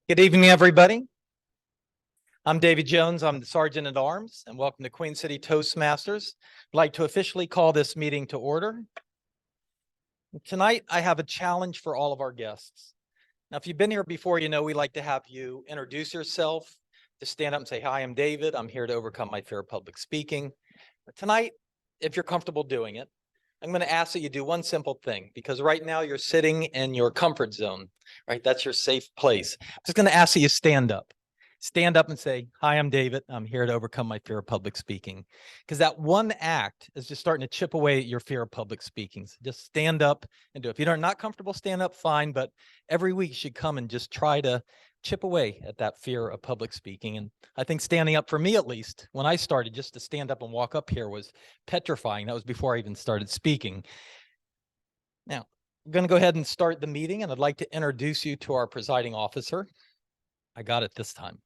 Good evening, everybody. I'm David Jones. I'm the Sergeant at Arms, and welcome to Queen City Toastmasters. I'd like to officially call this meeting to order. Tonight, I have a challenge for all of our guests. Now, if you've been here before, you know we like to have you introduce yourself, to stand up and say, "Hi, I'm David. I'm here to overcome my fear of public speaking." But tonight, if you're comfortable doing it, I'm going to ask that you do one simple thing, because right now you're sitting in your comfort zone, right? That's your safe place. I'm just going to ask that you stand up. Stand up and say, "Hi, I'm David. I'm here to overcome my fear of public speaking." Because that one act is just starting to chip away at your fear of public speaking. So just stand up and do it. If you're not comfortable, stand up, fine. But every week you should come and just try to chip away at that fear of public speaking. And I think standing up, for me at least, when I started, just to stand up and walk up here was petrifying. That was before I even started speaking. Now, I'm going to go ahead and start the meeting, and I'd like to introduce you to our presiding officer. I got it this time.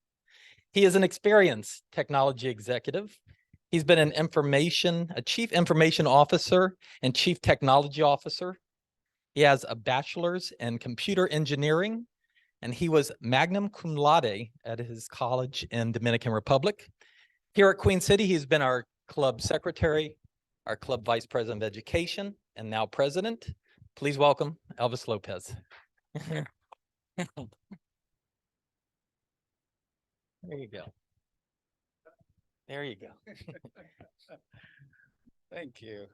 He is an experienced technology executive. He's been a chief information officer and chief technology officer. He has a bachelor's in computer engineering, and he was magna cum laude at his college in Dominican Republic. Here at Queen City, he's been our club secretary, our club vice president of education, and now president. Please welcome Elvis Lopez. There you go. There you go. Thank you.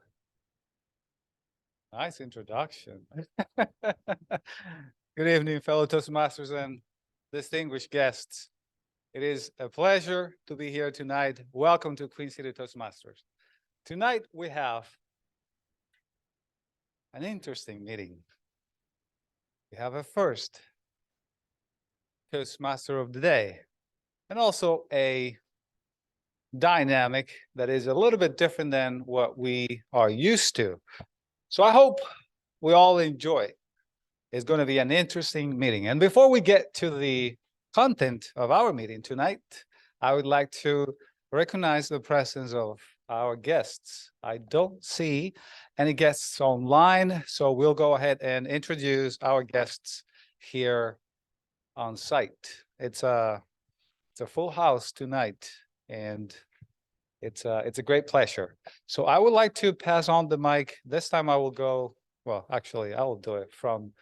Nice introduction. Good evening, fellow Toastmasters and distinguished guests. It is a pleasure to be here tonight. Welcome to Queen City Toastmasters. Tonight we have an interesting meeting. We have a first Toastmaster of the day, and also a dynamic that is a little bit different than what we are used to. So I hope we all enjoy it. It's going to be an interesting meeting. And before we get to the content of our meeting tonight, I would like to recognize the presence of our guests. I don't see any guests online, so we'll go ahead and introduce our guests here on site. It's a full house tonight, and it's a great pleasure. So I would like to pass on the mic. This time I will go, well, actually, I will do it from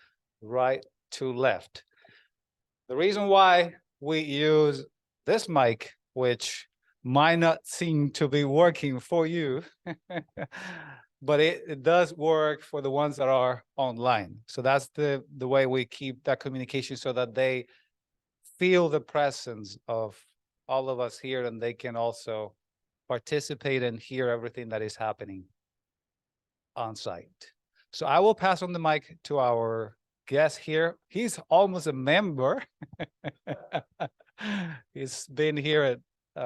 right to left. The reason why we use this mic, which might not seem to be working for you, but it does work for the ones that are online. So that's the way we keep that communication, so that they feel the presence of all of us here, and they can also participate and hear everything that is happening on site. So I will pass on the mic to our guest here. He's almost a member. He's been here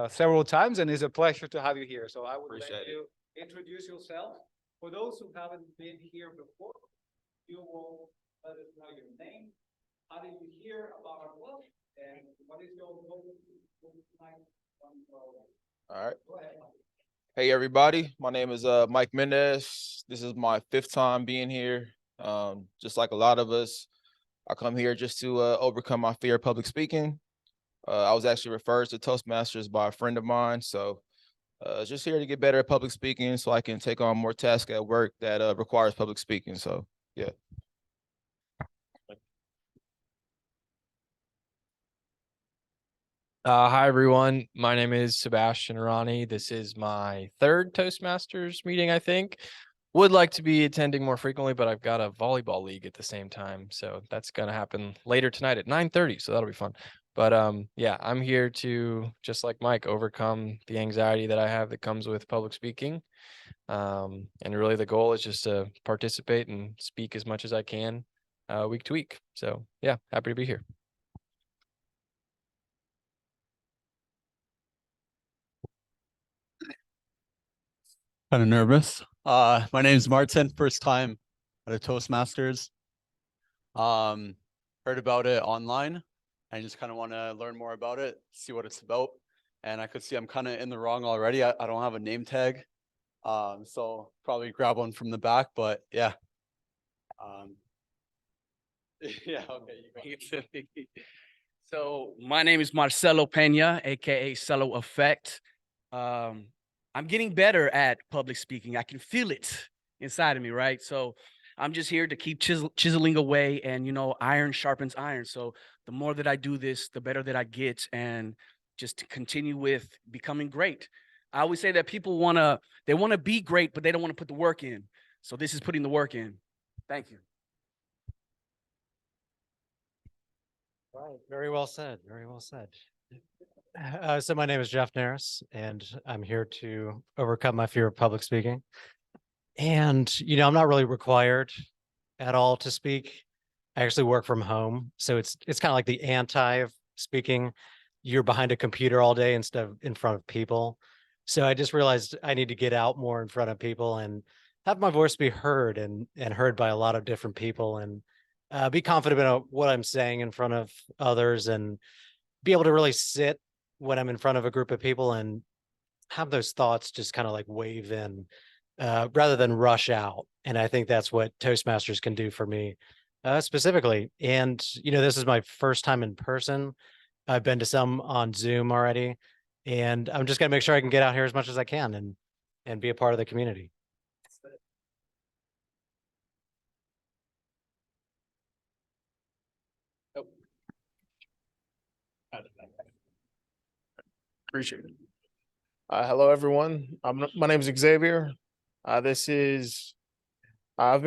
several times, and it's a pleasure to have you here. So I would let you introduce yourself. For those who haven't been here before, you will let us know your name. How did you hear about our club? And what is your role tonight? All right. Hey, everybody. My name is Mike Mendez. This is my 5th time being here. Just like a lot of us, I come here just to overcome my fear of public speaking. I was actually referred to Toastmasters by a friend of mine. So just here to get better at public speaking, so I can take on more tasks at work that requires public speaking. So, yeah. Hi, everyone. My name is Sebastian Arani. This is my 3rd Toastmasters meeting, I think. Would like to be attending more frequently, but I've got a volleyball league at the same time. So that's going to happen later tonight at 9:30. So that'll be fun. But yeah, I'm here to, just like Mike, overcome the anxiety that I have that comes with public speaking. And really the goal is just to participate and speak as much as I can week to week. So yeah, happy to be here. Kind of nervous. My name's Martin, first time at a Toastmasters. Heard about it online. I just kind of want to learn more about it, see what it's about. And I could see I'm kind of in the wrong already. I don't have a name tag. So probably grab one from the back, but yeah. Yeah, okay. So my name is Marcelo Pena, aka Cello Effect. I'm getting better at public speaking. I can feel it inside of me, right? So I'm just here to keep chiseling away, and iron sharpens iron. So the more that I do this, the better that I get, and just to continue with becoming great. I always say that people want to be great, but they don't want to put the work in. So this is putting the work in. Thank you. Right, very well said, very well said. So my name is Jeff Naris, and I'm here to overcome my fear of public speaking. And, I'm not really required at all to speak. I actually work from home, so it's kind of like the anti of speaking. You're behind a computer all day instead of in front of people. So I just realized I need to get out more in front of people and have my voice be heard and heard by a lot of different people, and be confident about what I'm saying in front of others, and be able to really sit when I'm in front of a group of people and have those thoughts just kind of like wave in, rather than rush out. And I think that's what Toastmasters can do for me, specifically. And, this is my first time in person. I've been to some on Zoom already, and I'm just going to make sure I can get out here as much as I can and be a part of the community. Appreciate it. Hello, everyone. My name is Xavier. I've been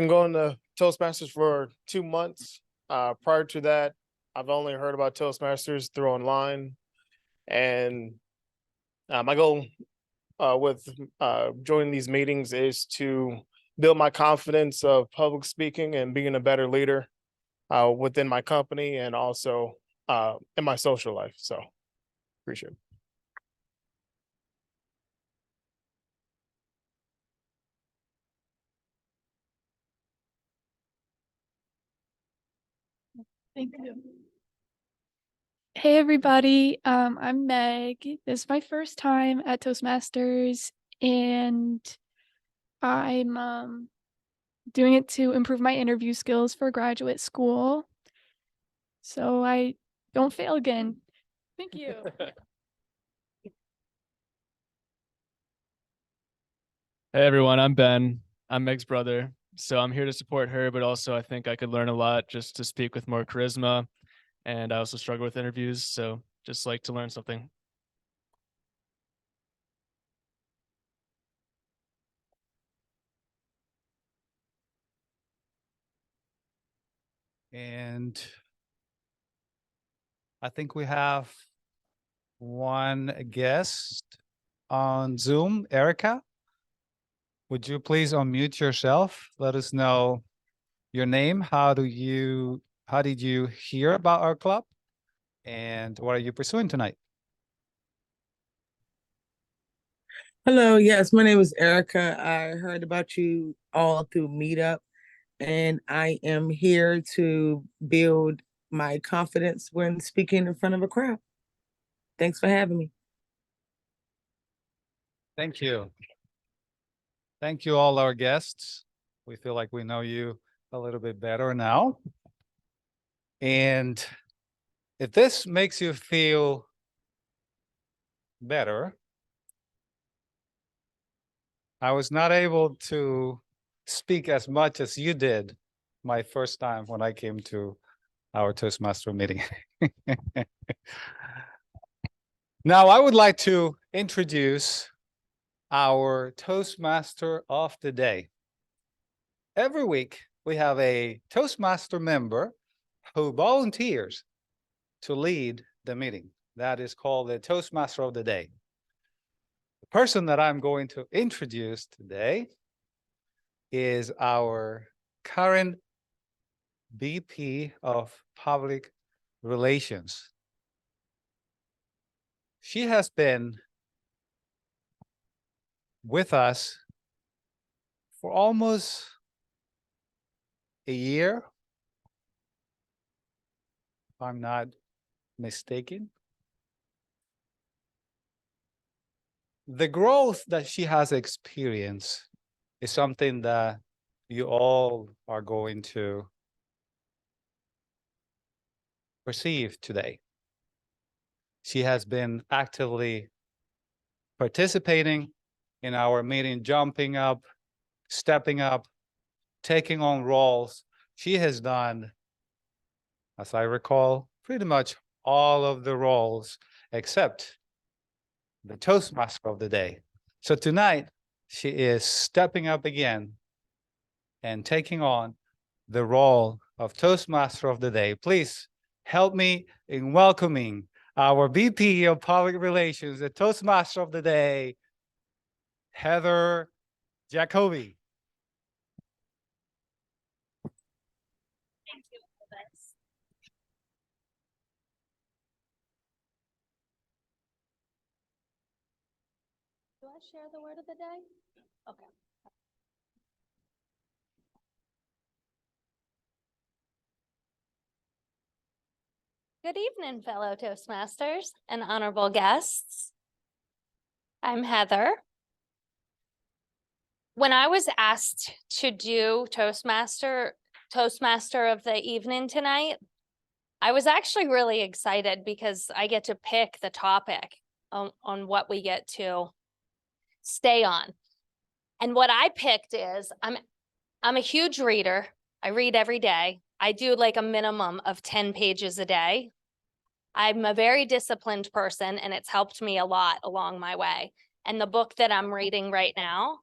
going to Toastmasters for 2 months. Prior to that, I've only heard about Toastmasters through online. And my goal with joining these meetings is to build my confidence of public speaking and being a better leader within my company and also in my social life. So appreciate it. Thank you. Hey everybody, I'm Meg. This is my first time at Toastmasters, and I'm doing it to improve my interview skills for graduate school, so I don't fail again. Thank you. Hey everyone, I'm Ben. I'm Meg's brother. So I'm here to support her, but also I think I could learn a lot just to speak with more charisma. And I also struggle with interviews, so just like to learn something. And I think we have one guest on Zoom. Erica, would you please unmute yourself? Let us know your name. How did you hear about our club? And what are you pursuing tonight? Hello, yes, my name is Erica. I heard about you all through Meetup, and I am here to build my confidence when speaking in front of a crowd. Thanks for having me. Thank you. Thank you, all our guests. We feel like we know you a little bit better now. And if this makes you feel better, I was not able to speak as much as you did my first time when I came to our Toastmaster meeting. Now, I would like to introduce our Toastmaster of the day. Every week, we have a Toastmaster member who volunteers to lead the meeting. That is called the Toastmaster of the day. The person that I'm going to introduce today is our current VP of Public Relations. She has been with us for almost a year, if I'm not mistaken. The growth that she has experienced is something that you all are going to perceive today. She has been actively participating in our meeting, jumping up, stepping up, taking on roles. She has done, as I recall, pretty much all of the roles except the Toastmaster of the day. So tonight, she is stepping up again and taking on the role of Toastmaster of the day. Please help me in welcoming our VP of Public Relations, the Toastmaster of the day, Heather Jacoby. Thank you, Elvis. Do I share the word of the day? Okay. Good evening, fellow Toastmasters and honorable guests. I'm Heather. When I was asked to do Toastmaster of the evening tonight, I was actually really excited because I get to pick the topic on what we get to stay on. And what I picked is I'm a huge reader. I read every day. I do like a minimum of 10 pages a day. I'm a very disciplined person, and it's helped me a lot along my way. And the book that I'm reading right now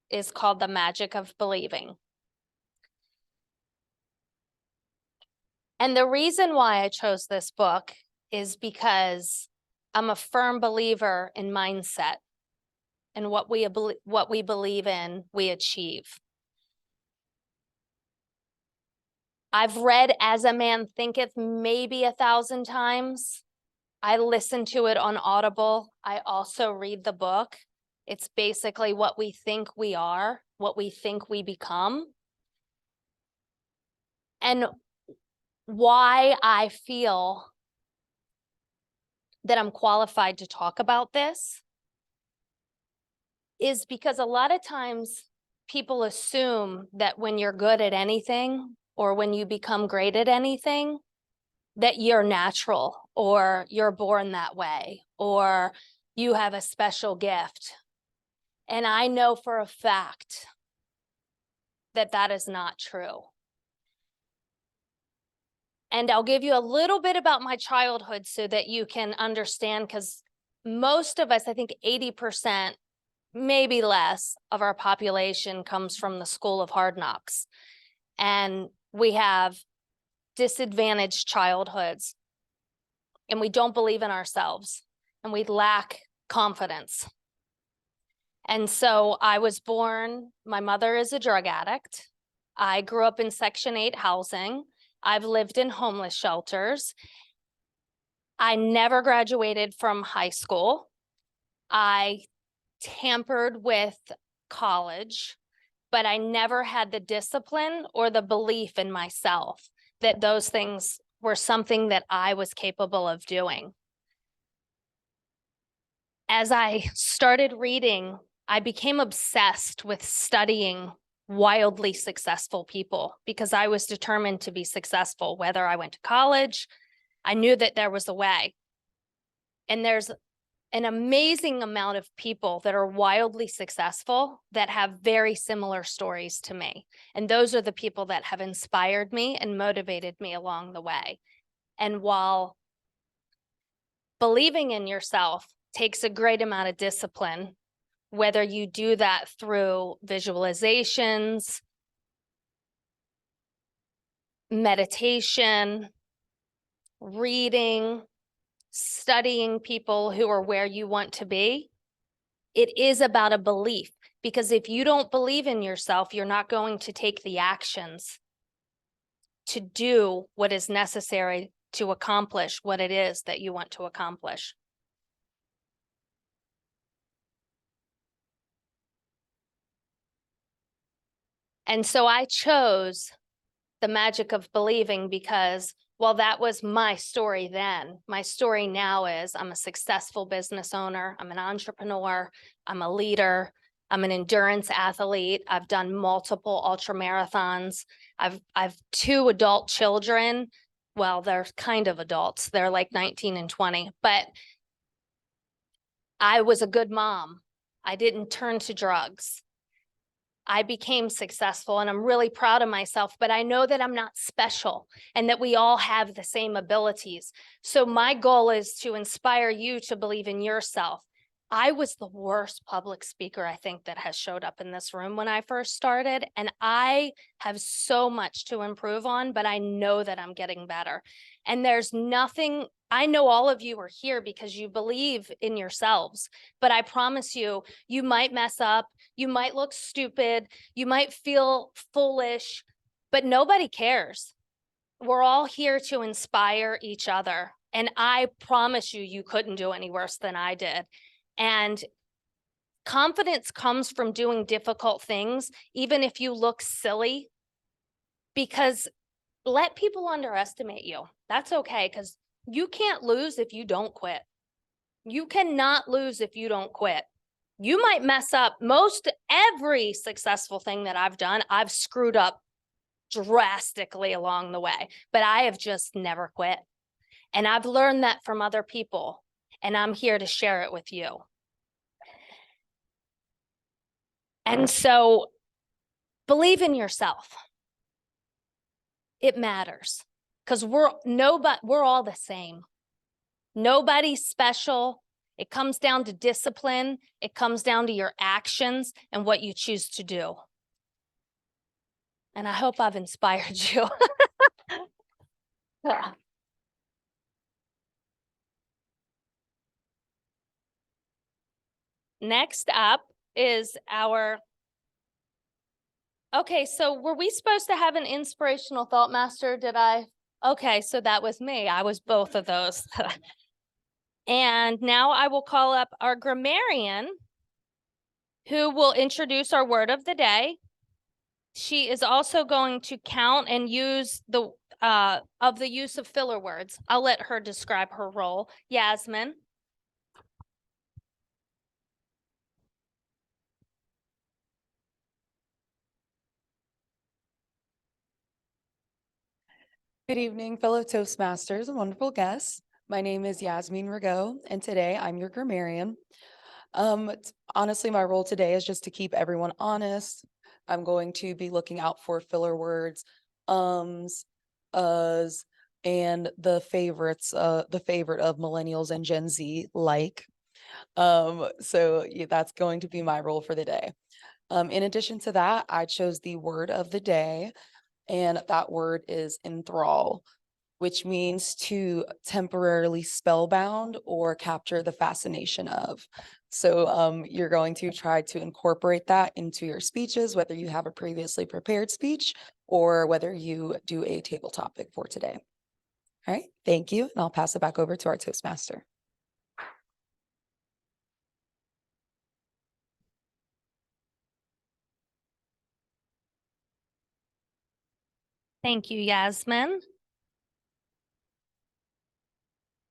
is called The Magic of Believing. And the reason why I chose this book is because I'm a firm believer in mindset, and what we believe in, we achieve. I've read As a Man Thinketh maybe 1,000 times. I listen to it on Audible. I also read the book. It's basically what we think we are, what we think we become. And why I feel that I'm qualified to talk about this is because a lot of times people assume that when you're good at anything or when you become great at anything, that you're natural or you're born that way or you have a special gift. And I know for a fact that that is not true. And I'll give you a little bit about my childhood so that you can understand, because most of us, I think 80%, maybe less, of our population comes from the school of hard knocks. And we have disadvantaged childhoods, and we don't believe in ourselves, and we lack confidence. And so I was born, my mother is a drug addict. I grew up in Section 8 housing. I've lived in homeless shelters. I never graduated from high school. I tampered with college, but I never had the discipline or the belief in myself that those things were something that I was capable of doing. As I started reading, I became obsessed with studying wildly successful people because I was determined to be successful. Whether I went to college, I knew that there was a way. And there's an amazing amount of people that are wildly successful that have very similar stories to me. And those are the people that have inspired me and motivated me along the way. And while believing in yourself takes a great amount of discipline, whether you do that through visualizations, meditation, reading, studying people who are where you want to be, it is about a belief. Because if you don't believe in yourself, you're not going to take the actions to do what is necessary to accomplish what it is that you want to accomplish. And so I chose the magic of believing because, well, that was my story then. My story now is I'm a successful business owner. I'm an entrepreneur. I'm a leader. I'm an endurance athlete. I've done multiple ultra marathons. I've 2 adult children. Well, they're kind of adults. They're like 19 and 20, but I was a good mom. I didn't turn to drugs. I became successful and I'm really proud of myself, but I know that I'm not special and that we all have the same abilities. So my goal is to inspire you to believe in yourself. I was the worst public speaker, I think, that has showed up in this room when I first started, and I have so much to improve on, but I know that I'm getting better. And there's nothing, I know all of you are here because you believe in yourselves, but I promise you, you might mess up, you might look stupid, you might feel foolish, but nobody cares. We're all here to inspire each other. And I promise you, you couldn't do any worse than I did. And confidence comes from doing difficult things, even if you look silly, because let people underestimate you. That's okay, because you can't lose if you don't quit. You cannot lose if you don't quit. You might mess up. Every successful thing that I've done, I've screwed up drastically along the way, but I have just never quit. And I've learned that from other people, and I'm here to share it with you. And so believe in yourself. It matters because we're all the same. Nobody's special. It comes down to discipline. It comes down to your actions and what you choose to do. And I hope I've inspired you. Next up is okay, so were we supposed to have an inspirational thought master? Okay, so that was me. I was both of those. And now I will call up our grammarian, who will introduce our word of the day. She is also going to count and use the use of filler words. I'll let her describe her role. Yasmin. Good evening, fellow Toastmasters and wonderful guests. My name is Yasmin Rigaud, and today I'm your grammarian. Honestly, my role today is just to keep everyone honest. I'm going to be looking out for filler words, uhs, and the favorite of millennials and Gen Z like. So yeah, that's going to be my role for the day. In addition to that, I chose the word of the day, and that word is enthrall, which means to temporarily spellbound or capture the fascination of. So you're going to try to incorporate that into your speeches, whether you have a previously prepared speech or whether you do a table topic for today. All right, thank you. And I'll pass it back over to our Toastmaster. Thank you, Yasmin.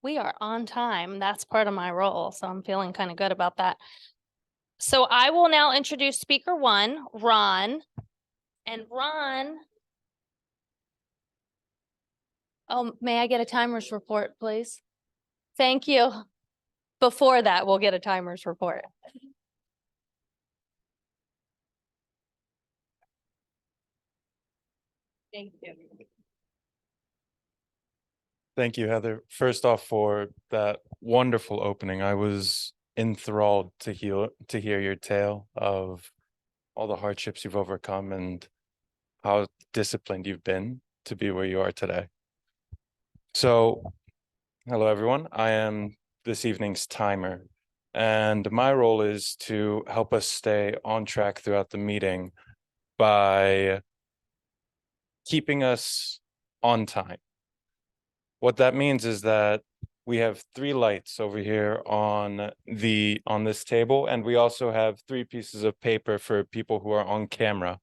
We are on time. That's part of my role, so I'm feeling kind of good about that. So I will now introduce speaker 1, Ron. And Ron, may I get a timer's report, please? Thank you. Before that, we'll get a timer's report. Thank you. Thank you, Heather. First off, for that wonderful opening. I was enthralled to hear your tale of all the hardships you've overcome and how disciplined you've been to be where you are today. So, hello everyone. I am this evening's timer, and my role is to help us stay on track throughout the meeting by keeping us on time. What that means is that we have 3 lights over here on this table, and we also have 3 pieces of paper for people who are on camera.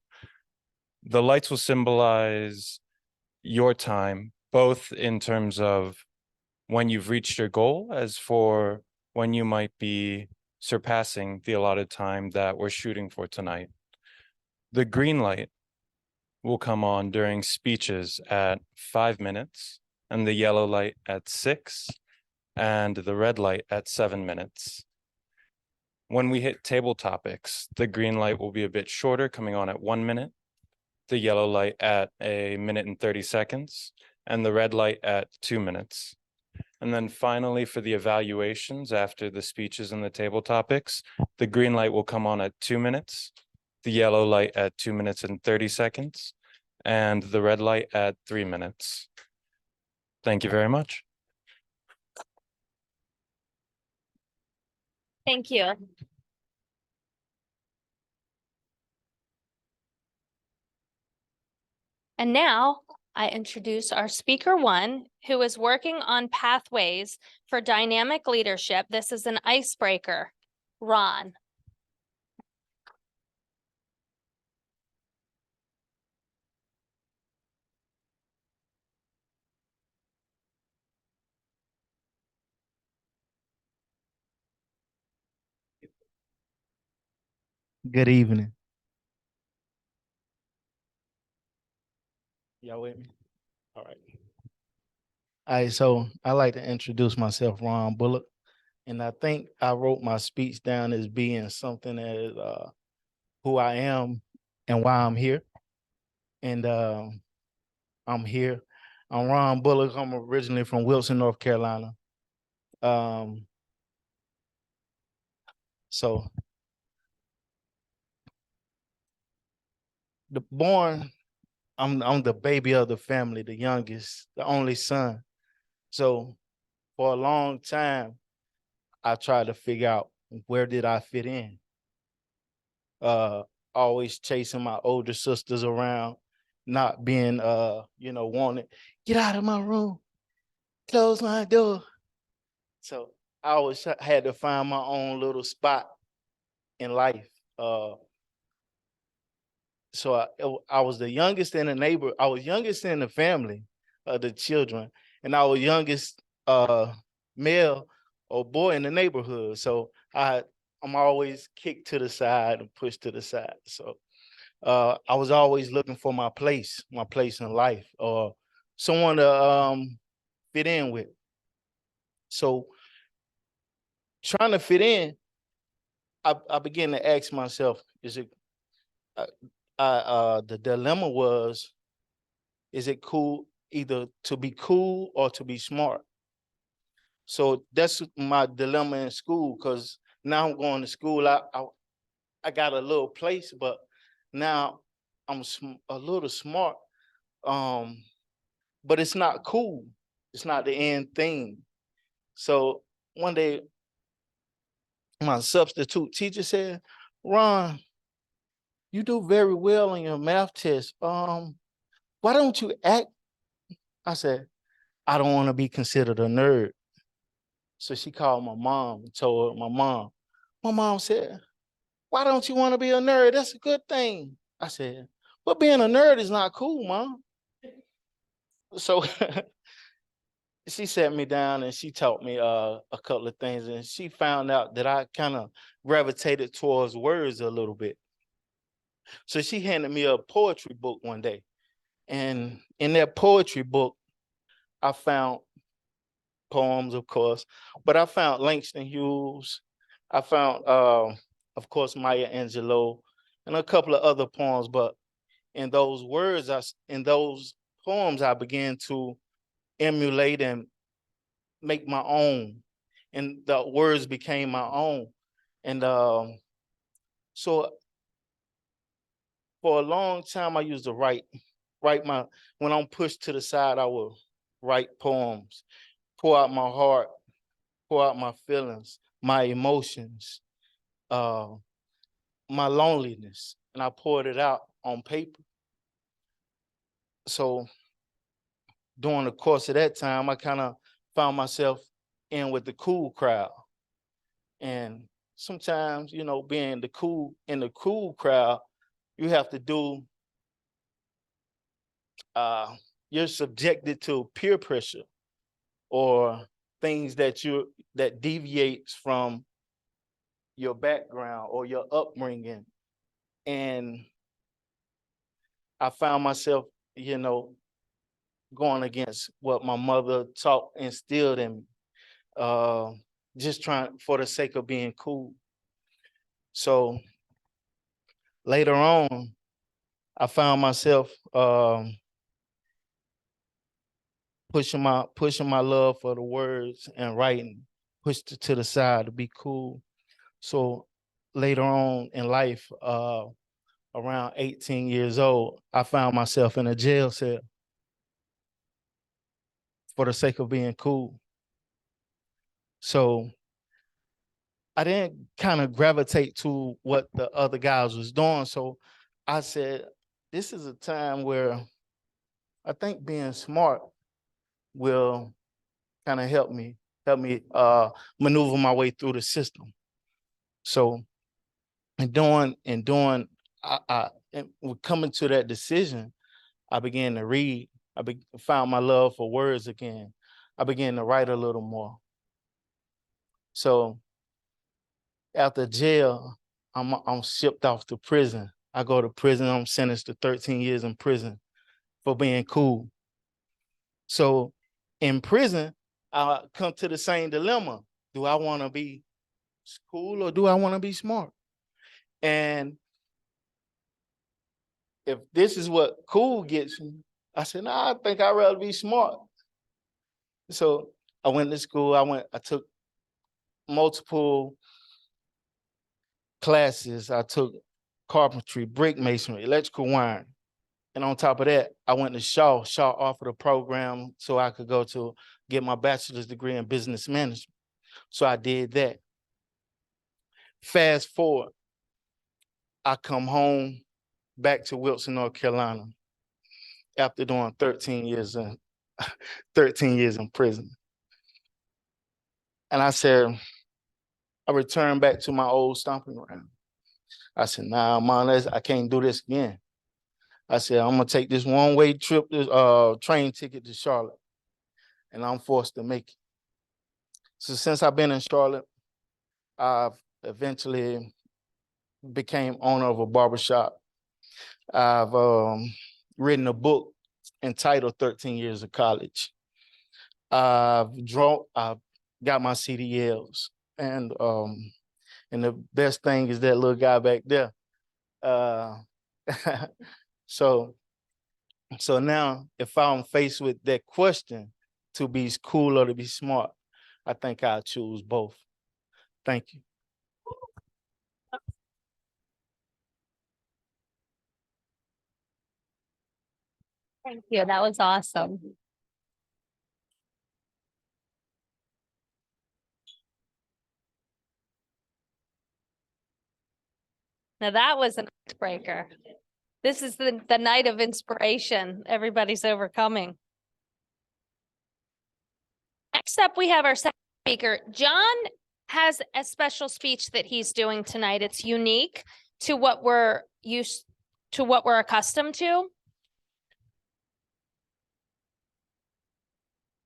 The lights will symbolize your time, both in terms of when you've reached your goal, as for when you might be surpassing the allotted time that we're shooting for tonight. The green light will come on during speeches at 5 minutes, and the yellow light at 6, and the red light at 7 minutes. When we hit table topics, the green light will be a bit shorter, coming on at 1 minute, the yellow light at 1 minute and 30 seconds, and the red light at 2 minutes. And then finally, for the evaluations after the speeches and the table topics, the green light will come on at 2 minutes, the yellow light at 2 minutes and 30 seconds, and the red light at 3 minutes. Thank you very much. Thank you. And now I introduce our speaker one, who is working on pathways for dynamic leadership. This is an icebreaker. Ron. Good evening. Y'all with me? All right. All right, so I like to introduce myself, Ron Bullock, and I think I wrote my speech down as being something as who I am and why I'm here. And I'm here. I'm Ron Bullock. I'm originally from Wilson, North Carolina. So I'm the baby of the family, the youngest, the only son. So for a long time, I tried to figure out where did I fit in. Always chasing my older sisters around, not being wanted. Get out of my room, close my door. So I always had to find my own little spot in life. So I was the youngest in the neighbor. I was youngest in the family of the children, and I was youngest male or boy in the neighborhood. So I'm always kicked to the side and pushed to the side. So I was always looking for my place in life, or someone to fit in with. So trying to fit in, I began to ask myself, is it the dilemma was, is it cool either to be cool or to be smart? So that's my dilemma in school, because now I'm going to school. I got a little place, but now I'm a little smart. But it's not cool. It's not the end thing. So one day, my substitute teacher said, "Ron, you do very well on your math test. Why don't you act?" I said, "I don't want to be considered a nerd." So she called my mom and told her my mom. My mom said, "Why don't you want to be a nerd? That's a good thing." I said, "But being a nerd is not cool, Mom." So she sat me down and she taught me a couple of things, and she found out that I kind of gravitated towards words a little bit. So she handed me a poetry book one day, and in that poetry book, I found poems, of course, but I found Langston Hughes. I found, of course, Maya Angelou, and a couple of other poems. But in those in those poems, I began to emulate and make my own, and the words became my own. And so for a long time, I used to write when I'm pushed to the side, I will write poems, pour out my heart, pour out my feelings, my emotions, my loneliness, and I poured it out on paper. So during the course of that time, I kind of found myself in with the cool crowd. And sometimes, being in the cool crowd, you have to do you're subjected to peer pressure or things that deviates from your background or your upbringing. And I found myself, going against what my mother taught, instilled in me, just trying for the sake of being cool. So later on, I found myself pushing my love for the words and writing, pushed it to the side to be cool. So later on in life, around 18 years old, I found myself in a jail cell for the sake of being cool. So I didn't kind of gravitate to what the other guys was doing. So I said, this is a time where I think being smart will kind of help me maneuver my way through the system. So and coming to that decision, I began to read. Found my love for words again. I began to write a little more. So after jail, I'm shipped off to prison. I go to prison. I'm sentenced to 13 years in prison for being cool. So in prison, I come to the same dilemma. Do I want to be cool or do I want to be smart? And if this is what cool gets me, I said, nah, I think I'd rather be smart. So I went to school. I took multiple classes. I took carpentry, brick masonry, electrical wiring. And on top of that, I went to Shaw. Shaw offered a program so I could go to get my bachelor's degree in business management. So I did that. Fast forward, I come home back to Wilson, North Carolina after doing 13 years in prison. And I said, I returned back to my old stomping ground. I said, nah, man, I can't do this again. I said, I'm gonna take this one-way trip, train ticket to Charlotte, and I'm forced to make it. So since I've been in Charlotte, I've eventually became owner of a barbershop. I've written a book entitled 13 Years of College. I've got my CDLs, and the best thing is that little guy back there. So now if I'm faced with that question, to be cool or to be smart, I think I'll choose both. Thank you. Thank you. That was awesome. Now that was an icebreaker. This is the night of inspiration. Everybody's overcoming. Next up, we have our second speaker. John has a special speech that he's doing tonight. It's unique to what we're accustomed to.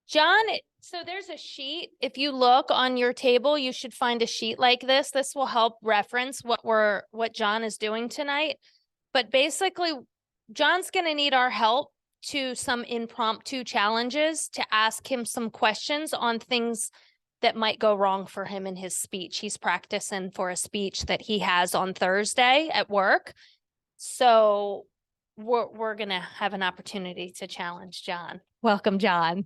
John, so there's a sheet. If you look on your table, you should find a sheet like this. This will help reference what John is doing tonight. But basically, John's going to need our help to some impromptu challenges to ask him some questions on things that might go wrong for him in his speech. He's practicing for a speech that he has on Thursday at work. So we're going to have an opportunity to challenge John. Welcome, John.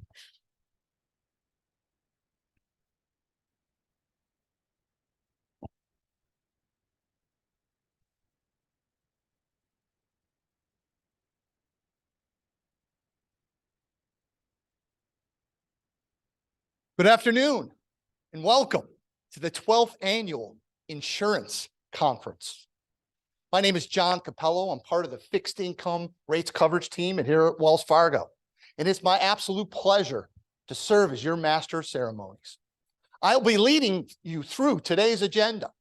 Good afternoon and welcome to the 12th Annual Insurance Conference. My name is John Capello. I'm part of the fixed income rates coverage team here at Wells Fargo. And it's my absolute pleasure to serve as your master of ceremonies. I'll be leading you through today's agenda,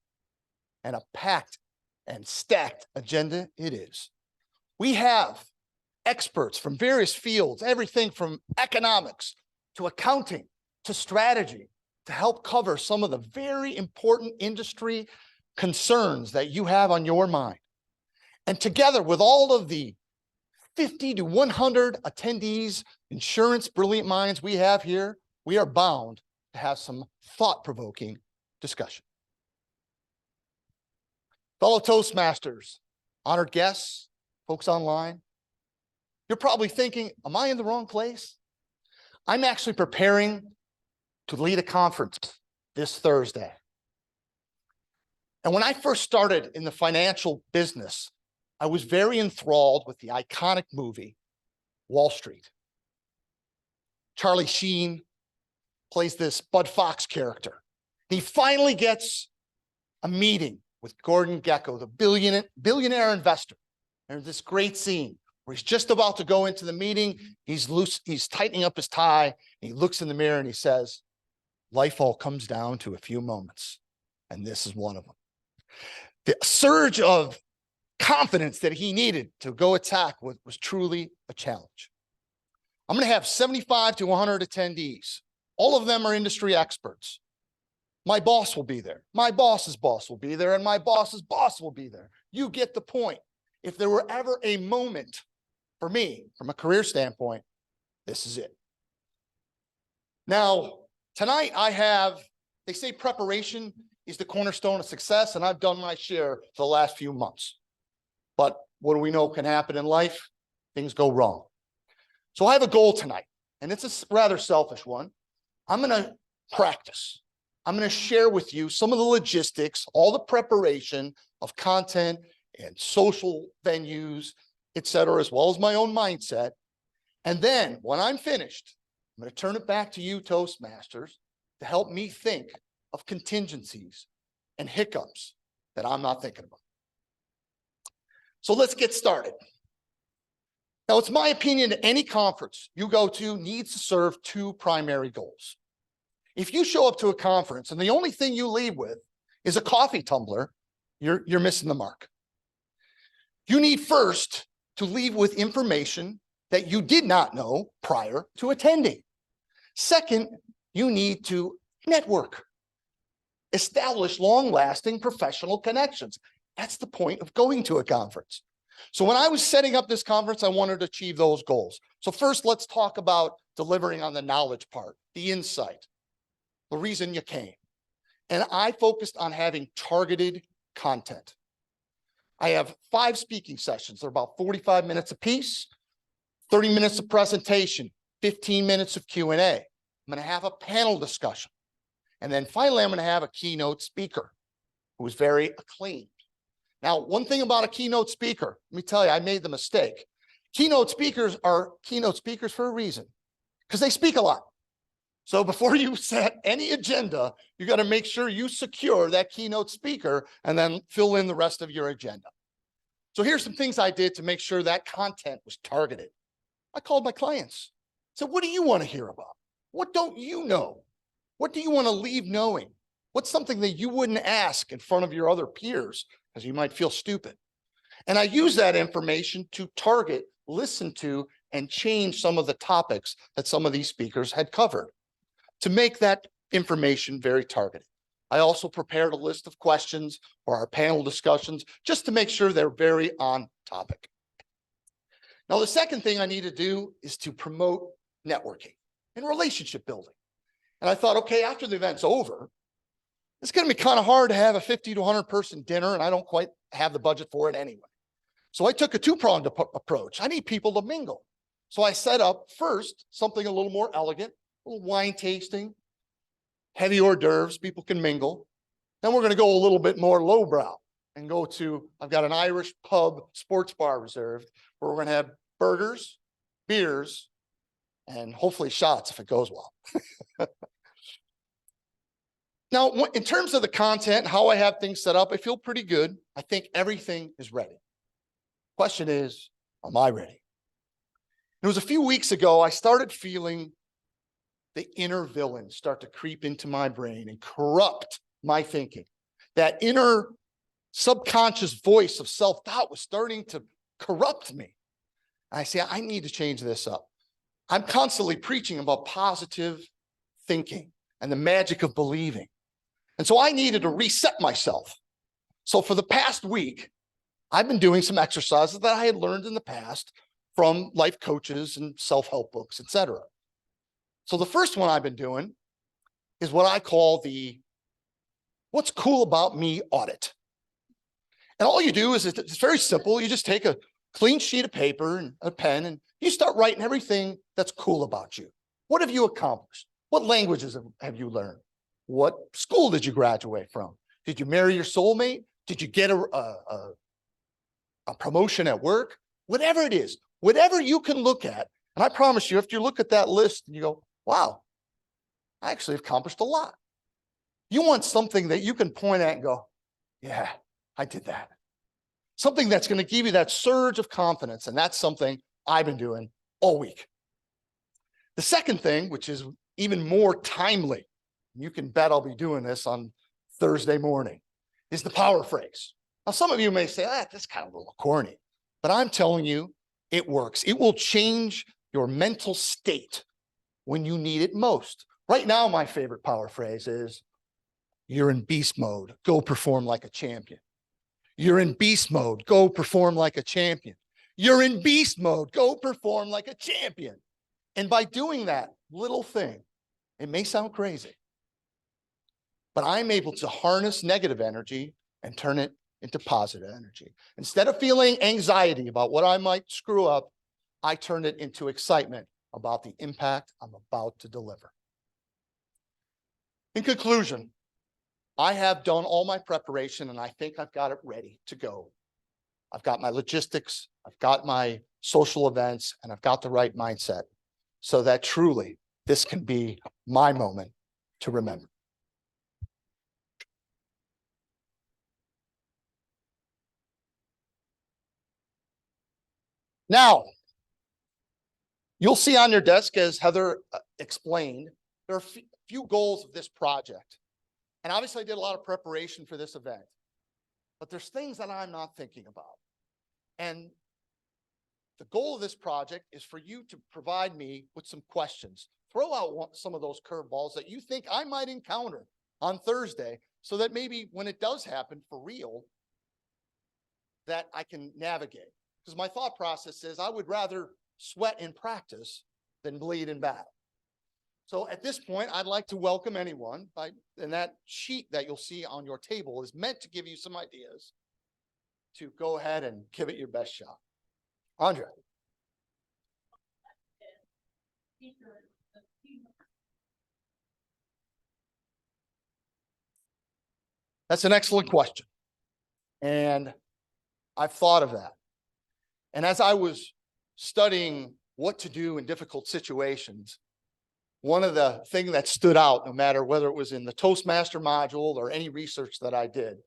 and a packed and stacked agenda it is. We have experts from various fields, everything from economics to accounting to strategy, to help cover some of the very important industry concerns that you have on your mind. And together with all of the 50 to 100 attendees, insurance brilliant minds we have here, we are bound to have some thought-provoking discussion. Fellow Toastmasters, honored guests, folks online, you're probably thinking, am I in the wrong place? I'm actually preparing to lead a conference this Thursday. And when I first started in the financial business, I was very enthralled with the iconic movie, Wall Street. Charlie Sheen plays this Bud Fox character. He finally gets a meeting with Gordon Gekko, the billionaire investor. There's this great scene where he's just about to go into the meeting. He's tightening up his tie. And he looks in the mirror and he says, life all comes down to a few moments. And this is one of them. The surge of confidence that he needed to go attack was truly a challenge. I'm going to have 75 to 100 attendees. All of them are industry experts. My boss will be there. My boss's boss will be there, and my boss's boss will be there. You get the point. If there were ever a moment for me, from a career standpoint, this is it. Now, tonight they say preparation is the cornerstone of success, and I've done my share for the last few months. But what do we know can happen in life? Things go wrong. So I have a goal tonight, and it's a rather selfish one. I'm going to practice. I'm going to share with you some of the logistics, all the preparation of content and social venues, et cetera, as well as my own mindset. And then when I'm finished, I'm going to turn it back to you, Toastmasters, to help me think of contingencies and hiccups that I'm not thinking about. So let's get started. Now, it's my opinion that any conference you go to needs to serve two primary goals. If you show up to a conference and the only thing you leave with is a coffee tumbler, you're missing the mark. You need first to leave with information that you did not know prior to attending. Second, you need to network, establish long-lasting professional connections. That's the point of going to a conference. So when I was setting up this conference, I wanted to achieve those goals. So first, let's talk about delivering on the knowledge part, the insight, the reason you came. And I focused on having targeted content. I have 5 speaking sessions. They're about 45 minutes apiece, 30 minutes of presentation, 15 minutes of Q&A. I'm going to have a panel discussion. And then finally, I'm going to have a keynote speaker who is very acclaimed. Now, one thing about a keynote speaker, let me tell you, I made the mistake. Keynote speakers are keynote speakers for a reason, because they speak a lot. So before you set any agenda, you got to make sure you secure that keynote speaker and then fill in the rest of your agenda. So here's some things I did to make sure that content was targeted. I called my clients. So what do you want to hear about? What don't you know? What do you want to leave knowing? What's something that you wouldn't ask in front of your other peers because you might feel stupid? And I use that information to target, listen to, and change some of the topics that some of these speakers had covered to make that information very targeted. I also prepared a list of questions for our panel discussions just to make sure they're very on topic. Now, the second thing I need to do is to promote networking and relationship building. And I thought, okay, after the event's over, it's going to be kind of hard to have a 50 to 100 person dinner, and I don't quite have the budget for it anyway. So I took a two-pronged approach. I need people to mingle. So I set up first something a little more elegant, a little wine tasting, heavy hors d'oeuvres, people can mingle. Then we're going to go a little bit more lowbrow and go to, I've got an Irish pub sports bar reserved where we're going to have burgers, beers, and hopefully shots if it goes well. Now, in terms of the content, how I have things set up, I feel pretty good. I think everything is ready. Question is, am I ready? It was a few weeks ago, I started feeling the inner villain start to creep into my brain and corrupt my thinking. That inner subconscious voice of self-doubt was starting to corrupt me. I say, I need to change this up. I'm constantly preaching about positive thinking and the magic of believing. And so I needed to reset myself. So for the past week, I've been doing some exercises that I had learned in the past from life coaches and self-help books, etc. So the first one I've been doing is what I call the "What's Cool About Me" audit. And all you do is, it's very simple. You just take a clean sheet of paper and a pen and you start writing everything that's cool about you. What have you accomplished? What languages have you learned? What school did you graduate from? Did you marry your soulmate? Did you get a promotion at work? Whatever it is, whatever you can look at. And I promise you, if you look at that list and you go, wow, I actually accomplished a lot. You want something that you can point at and go, yeah, I did that. Something that's going to give you that surge of confidence. And that's something I've been doing all week. The second thing, which is even more timely, you can bet I'll be doing this on Thursday morning, is the power phrase. Now, some of you may say, that's kind of a little corny, but I'm telling you, it works. It will change your mental state when you need it most. Right now, my favorite power phrase is, you're in beast mode, go perform like a champion. You're in beast mode, go perform like a champion. You're in beast mode, go perform like a champion. And by doing that little thing, it may sound crazy, but I'm able to harness negative energy and turn it into positive energy. Instead of feeling anxiety about what I might screw up, I turn it into excitement about the impact I'm about to deliver. In conclusion, I have done all my preparation and I think I've got it ready to go. I've got my logistics, I've got my social events, and I've got the right mindset so that truly this can be my moment to remember. Now, you'll see on your desk, as Heather explained, there are a few goals of this project. And obviously I did a lot of preparation for this event, but there's things that I'm not thinking about. And the goal of this project is for you to provide me with some questions. Throw out some of those curveballs that you think I might encounter on Thursday so that maybe when it does happen for real, that I can navigate. Because my thought process is I would rather sweat in practice than bleed in battle. So at this point, I'd like to welcome anyone, and that sheet that you'll see on your table is meant to give you some ideas to go ahead and give it your best shot. Andre. That's an excellent question. And I've thought of that. And as I was studying what to do in difficult situations, one of the things that stood out, no matter whether it was in the Toastmaster module or any research that I did,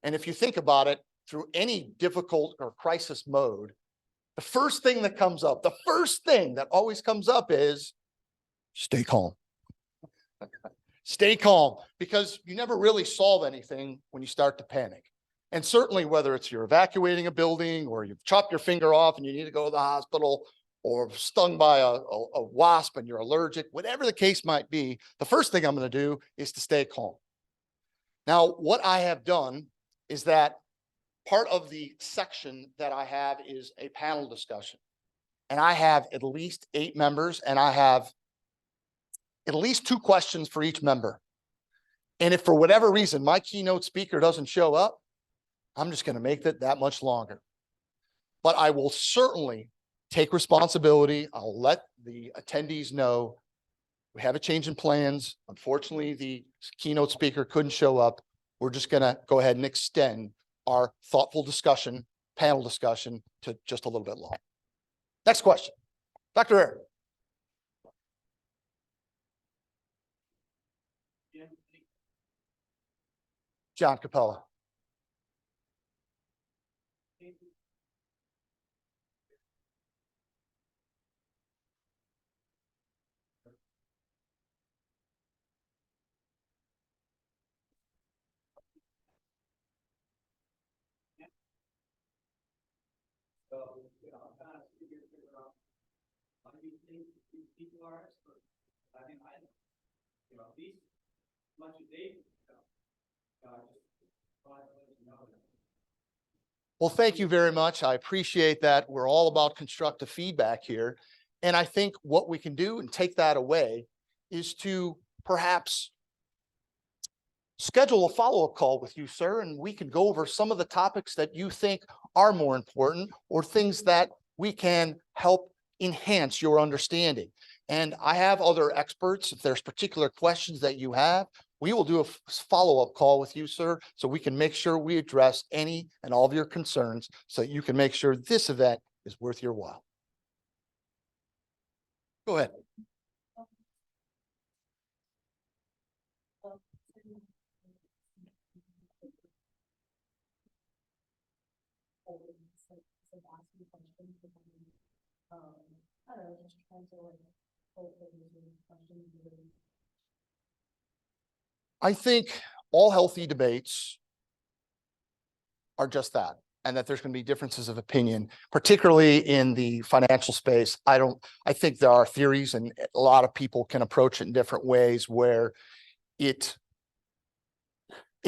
and if you think about it, through any difficult or crisis mode, the first thing that comes up, the first thing that always comes up is stay calm. Stay calm, because you never really solve anything when you start to panic. And certainly whether it's you're evacuating a building or you've chopped your finger off and you need to go to the hospital, or stung by a wasp and you're allergic, whatever the case might be, the first thing I'm going to do is to stay calm. Now, what I have done is that part of the section that I have is a panel discussion. And I have at least 8 members, and I have at least 2 questions for each member. And if for whatever reason my keynote speaker doesn't show up, I'm just going to make it that much longer. But I will certainly take responsibility. I'll let the attendees know we have a change in plans. Unfortunately, the keynote speaker couldn't show up. We're just going to go ahead and extend our thoughtful discussion, panel discussion, to just a little bit long. Next question, Dr. Eric. John Capella. Why do you think these people are experts? I mean, I don't. You know, at least as much as they know. Just thought I'd let you know that. Well, thank you very much. I appreciate that. We're all about constructive feedback here. And I think what we can do and take that away is to perhaps schedule a follow-up call with you, sir, and we can go over some of the topics that you think are more important or things that we can help enhance your understanding. And I have other experts. If there's particular questions that you have, we will do a follow-up call with you, sir, so we can make sure we address any and all of your concerns so that you can make sure this event is worth your while. Go ahead. I think all healthy debates are just that, and that there's going to be differences of opinion, particularly in the financial space. I think there are theories, and a lot of people can approach it in different ways where it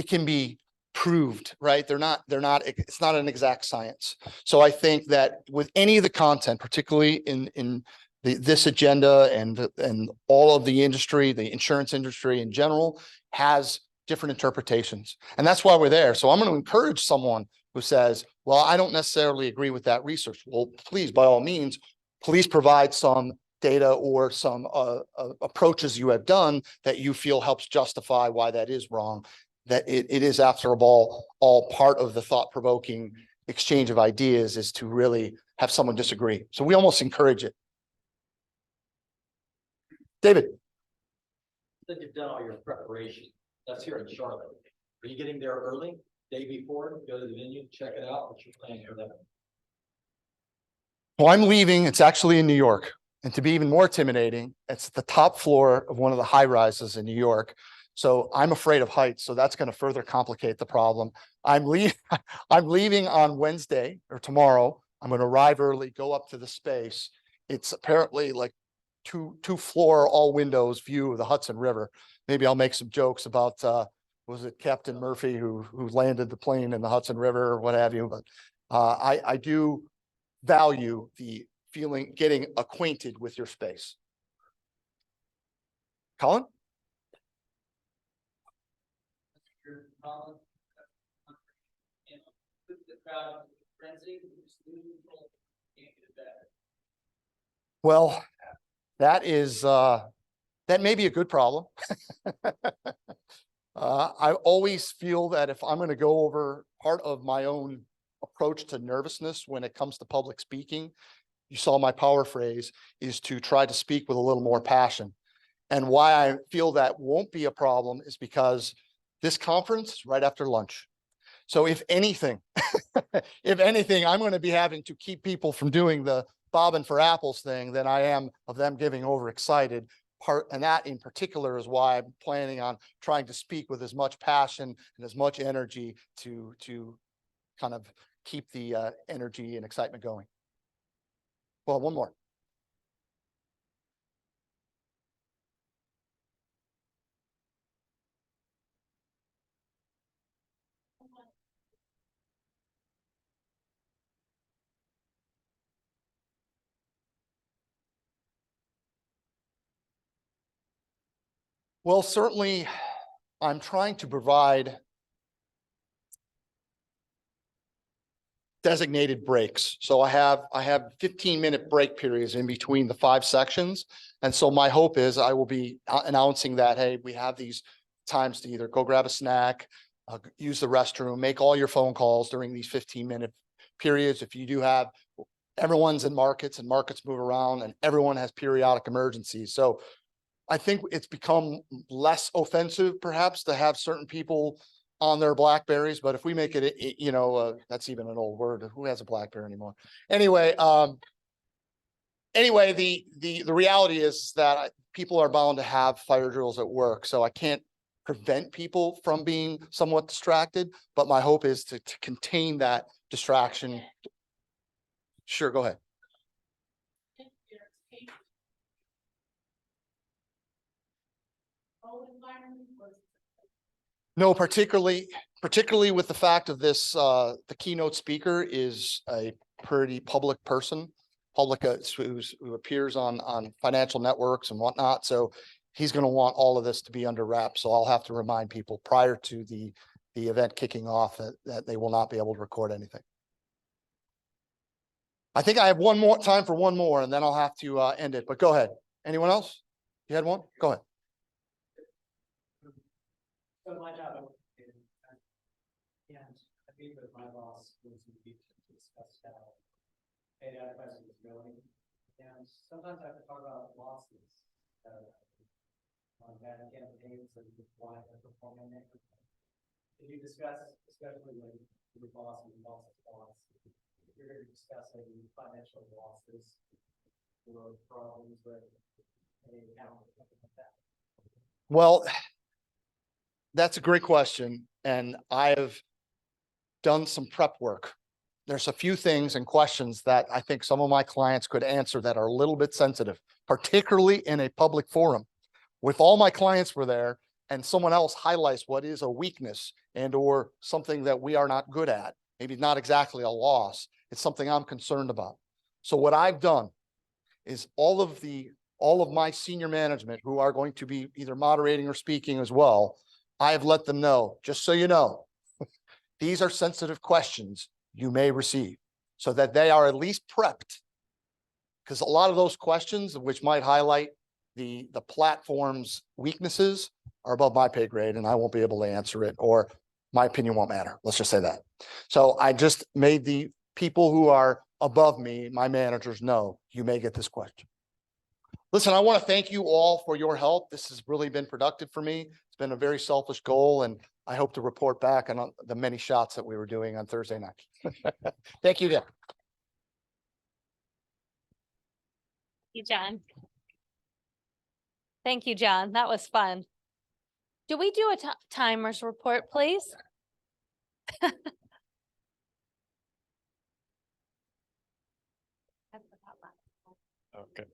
can be proved, right? It's not an exact science. So I think that with any of the content, particularly in this agenda and all of the industry, the insurance industry in general, has different interpretations. And that's why we're there. So I'm going to encourage someone who says, well, I don't necessarily agree with that research. Well, please, by all means, please provide some data or some approaches you have done that you feel helps justify why that is wrong. That it is, after all part of the thought-provoking exchange of ideas is to really have someone disagree. So we almost encourage it. David. I think you've done all your preparation. That's here in Charlotte. Are you getting there early, day before? Go to the venue, check it out. What's your plan for that? Well, I'm leaving. It's actually in New York. And to be even more intimidating, it's the top floor of one of the high rises in New York. So I'm afraid of heights. So that's going to further complicate the problem. I'm leaving on Wednesday or tomorrow. I'm going to arrive early, go up to the space. It's apparently like two floor, all windows view of the Hudson River. Maybe I'll make some jokes about, was it Captain Murphy who landed the plane in the Hudson River or what have you. But I do value the feeling, getting acquainted with your space. Colin? Well, that may be a good problem. I always feel that if I'm going to go over part of my own approach to nervousness when it comes to public speaking, you saw my power phrase is to try to speak with a little more passion. And why I feel that won't be a problem is because this conference is right after lunch. So if anything, I'm going to be having to keep people from doing the bobbing for apples thing than I am of them getting overexcited. And that in particular is why I'm planning on trying to speak with as much passion and as much energy to kind of keep the energy and excitement going. Well, one more. Well, certainly I'm trying to provide designated breaks. So I have 15-minute break periods in between the 5 sections. And so my hope is I will be announcing that, hey, we have these times to either go grab a snack, use the restroom, make all your phone calls during these 15-minute periods. If you do have, everyone's in markets and markets move around and everyone has periodic emergencies. So I think it's become less offensive perhaps to have certain people on their BlackBerries, but if we make it, that's even an old word. Who has a BlackBerry anymore? Anyway, the reality is that people are bound to have fire drills at work, so I can't prevent people from being somewhat distracted, but my hope is to contain that distraction. Sure, go ahead. No, particularly with the fact of this, the keynote speaker is a pretty public person, who appears on financial networks and whatnot. So he's going to want all of this to be under wraps. So I'll have to remind people prior to the event kicking off that they will not be able to record anything. I think I have time for one more, and then I'll have to end it. But go ahead. Anyone else? You had one? Go ahead. So my job, and I think that my boss was to discuss how paid advertising is going. And sometimes I have to talk about losses on bad campaigns and why they're performing negatively. Did you discuss, especially when your boss and boss, if you're going to discuss any financial losses or problems with any account or something like that? Well, that's a great question. And I've done some prep work. There's a few things and questions that I think some of my clients could answer that are a little bit sensitive, particularly in a public forum. If all my clients were there and someone else highlights what is a weakness and or something that we are not good at, maybe not exactly a loss, it's something I'm concerned about. So what I've done is all of my senior management who are going to be either moderating or speaking as well, I have let them know, just so you know, these are sensitive questions you may receive so that they are at least prepped. Because a lot of those questions, which might highlight the platform's weaknesses, are above my pay grade and I won't be able to answer it, or my opinion won't matter. Let's just say that. So I just made the people who are above me, my managers, know you may get this question. Listen, I want to thank you all for your help. This has really been productive for me. It's been a very selfish goal, and I hope to report back on the many shots that we were doing on Thursday night. Thank you again. Thank you, John. Thank you, John. That was fun. Do we do a timers report, please? Okay.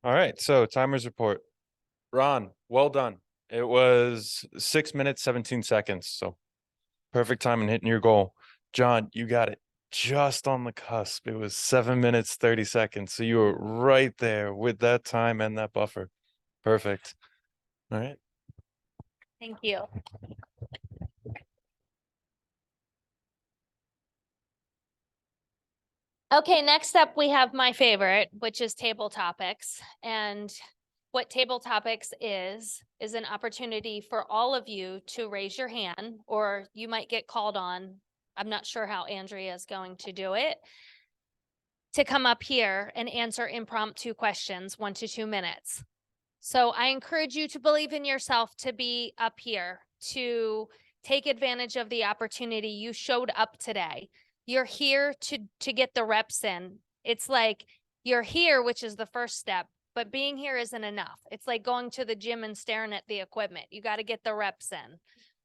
All right. So timers report. Ron, well done. It was 6 minutes, 17 seconds. So perfect time in hitting your goal. John, you got it just on the cusp. It was 7 minutes, 30 seconds. So you were right there with that time and that buffer. Perfect. All right. Thank you. Okay, next up we have my favorite, which is table topics. And what table topics is an opportunity for all of you to raise your hand, or you might get called on. I'm not sure how Andrea is going to do it, to come up here and answer impromptu questions, 1 to 2 minutes. So I encourage you to believe in yourself, to be up here, to take advantage of the opportunity. You showed up today. You're here to get the reps in. It's like you're here, which is the first step, but being here isn't enough. It's like going to the gym and staring at the equipment. You got to get the reps in.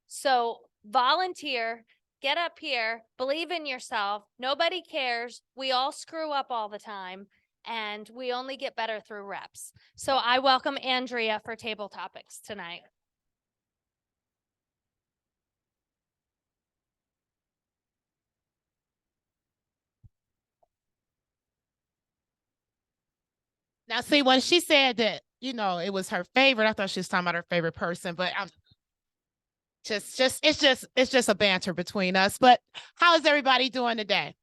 So volunteer, get up here, believe in yourself. Nobody cares. We all screw up all the time, and we only get better through reps. So I welcome Andrea for table topics tonight. Now, see, when she said that, you know, it was her favorite, I thought she was talking about her favorite person, but I'm it's just a banter between us. But how is everybody doing today?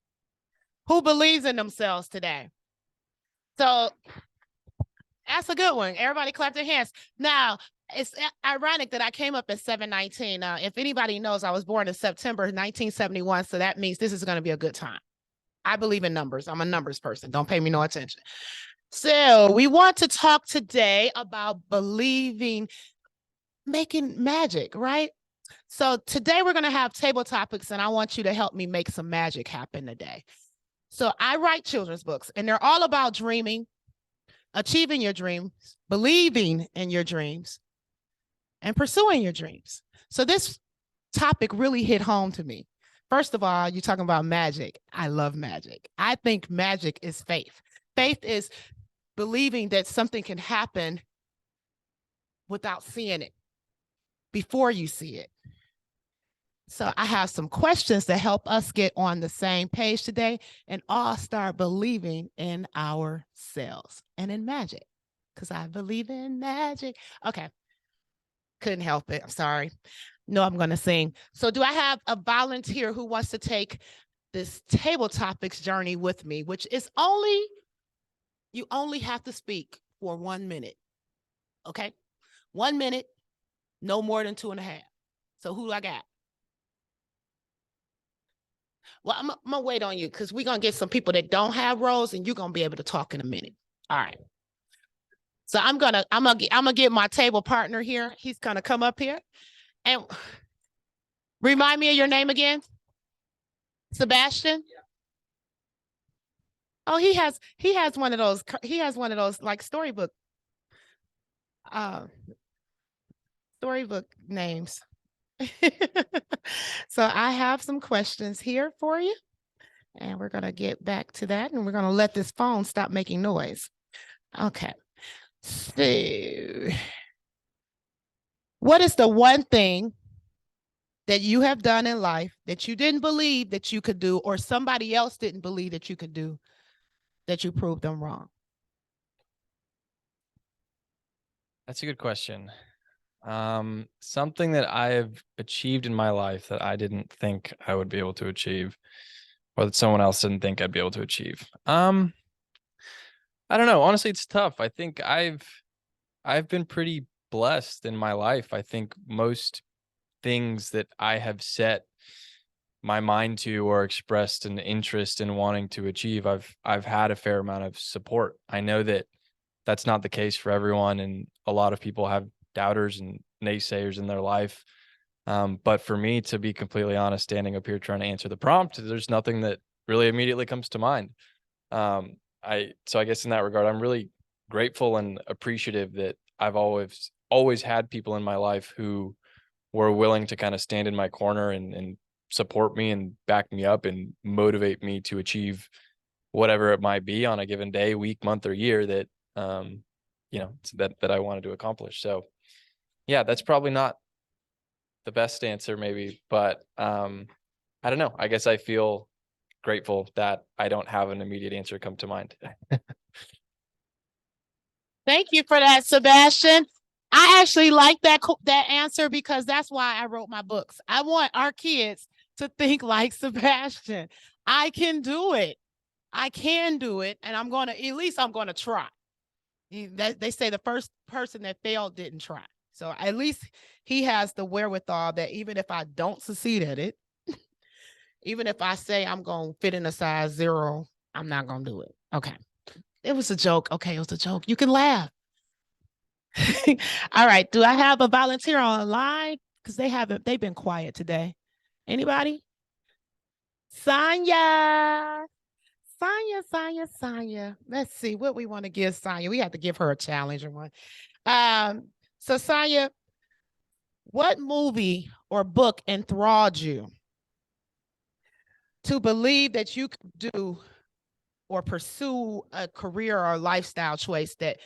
Who believes in themselves today? So that's a good one. Everybody clap their hands. Now, it's ironic that I came up at 719. If anybody knows, I was born in September 1971, so that means this is going to be a good time. I believe in numbers. I'm a numbers person. Don't pay me no attention. So we want to talk today about believing, making magic, right? So today we're going to have table topics, and I want you to help me make some magic happen today. So I write children's books, and they're all about dreaming, achieving your dreams, believing in your dreams, and pursuing your dreams. So this topic really hit home to me. First of all, you're talking about magic. I love magic. I think magic is faith. Faith is believing that something can happen without seeing it before you see it. So I have some questions to help us get on the same page today and all start believing in ourselves and in magic, because I believe in magic. Okay. Couldn't help it. I'm sorry. No, I'm going to sing. So do I have a volunteer who wants to take this table topics journey with me, which is you only have to speak for 1 minute. Okay. 1 minute, no more than 2.5. So who do I got? Well, I'm gonna wait on you because we're gonna get some people that don't have roles, and you're gonna be able to talk in a minute. All right. So I'm gonna get my table partner here. He's gonna come up here and remind me of your name again. Sebastian. Oh, he has one of those. He has one of those like storybook names. So I have some questions here for you, and we're going to get back to that, and we're going to let this phone stop making noise. Okay. So what is the one thing that you have done in life that you didn't believe that you could do, or somebody else didn't believe that you could do, that you proved them wrong? That's a good question. Something that I've achieved in my life that I didn't think I would be able to achieve, or that someone else didn't think I'd be able to achieve. I don't know. Honestly, it's tough. I think I've been pretty blessed in my life. I think most things that I have set my mind to or expressed an interest in wanting to achieve, I've had a fair amount of support. I know that that's not the case for everyone, and a lot of people have doubters and naysayers in their life. But for me, to be completely honest, standing up here trying to answer the prompt, there's nothing that really immediately comes to mind. So I guess in that regard, I'm really grateful and appreciative that I've always had people in my life who were willing to kind of stand in my corner and support me and back me up and motivate me to achieve whatever it might be on a given day, week, month, or year that that I wanted to accomplish. So yeah, that's probably not the best answer maybe, but I don't know. I guess I feel grateful that I don't have an immediate answer come to mind. Thank you for that, Sebastian. I actually like that answer, because that's why I wrote my books. I want our kids to think like Sebastian. I can do it. I can do it, and I'm going to try. They say the first person that failed didn't try. So at least he has the wherewithal that even if I don't succeed at it, even if I say I'm going to fit in a size 0, I'm not going to do it. Okay. It was a joke. Okay, it was a joke. You can laugh. All right. Do I have a volunteer online? Because they've been quiet today. Anybody? Sonia. Let's see what we want to give Sonia. We have to give her a challenge or one. So Sonia, what movie or book enthralled you to believe that you could do or pursue a career or lifestyle choice that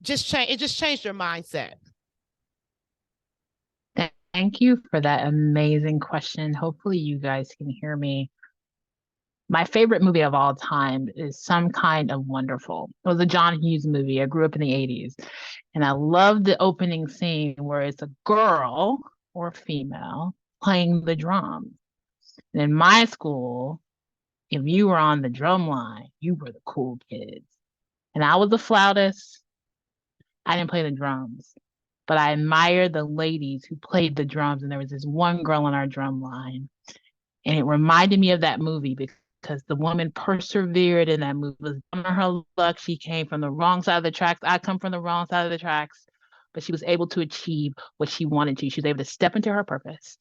just changed your mindset? Thank you for that amazing question. Hopefully you guys can hear me. My favorite movie of all time is Some Kind of Wonderful. It was a John Hughes movie. I grew up in the 80s. And I love the opening scene where it's a girl or female playing the drums. And in my school, if you were on the drum line, you were the cool kids. And I was a flautist. I didn't play the drums, but I admired the ladies who played the drums. And there was this one girl on our drum line. And it reminded me of that movie because the woman persevered in that movie. It was on her luck. She came from the wrong side of the tracks. I come from the wrong side of the tracks, but she was able to achieve what she wanted to. She was able to step into her purpose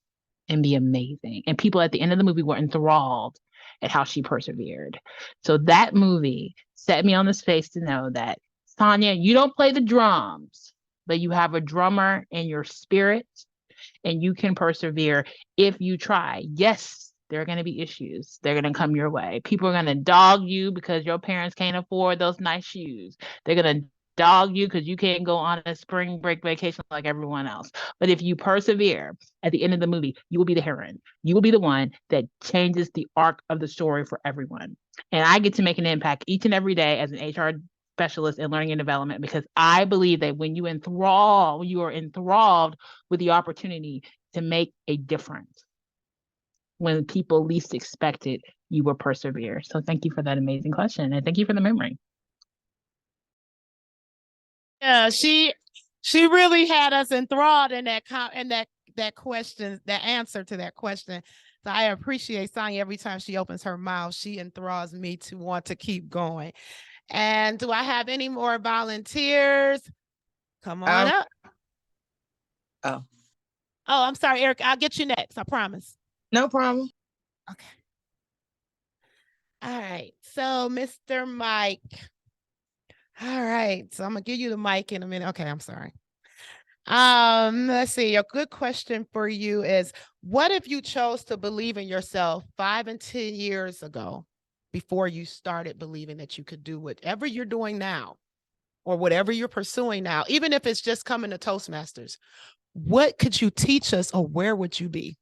and be amazing. And people at the end of the movie were enthralled at how she persevered. So that movie set me on the space to know that, Sonia, you don't play the drums, but you have a drummer in your spirit, and you can persevere if you try. Yes, there are going to be issues. They're going to come your way. People are going to dog you because your parents can't afford those nice shoes. They're going to dog you because you can't go on a spring break vacation like everyone else. But if you persevere, at the end of the movie, you will be the heroine. You will be the one that changes the arc of the story for everyone. And I get to make an impact each and every day as an HR specialist in learning and development because I believe that when you are enthralled with the opportunity to make a difference. When people least expect it, you will persevere. So thank you for that amazing question. And thank you for the memory. Yeah, she really had us enthralled in that question, that answer to that question. So I appreciate Sonia every time she opens her mouth. She enthralls me to want to keep going. And do I have any more volunteers? Come on up. Oh, I'm sorry, Eric. I'll get you next. I promise. no problem. Okay. All right. So, Mr. Mike. All right. So I'm gonna give you the mic in a minute. Okay, I'm sorry. Let's see. A good question for you is, what if you chose to believe in yourself 5 and 10 years ago before you started believing that you could do whatever you're doing now or whatever you're pursuing now, even if it's just coming to Toastmasters? What could you teach us or where would you be?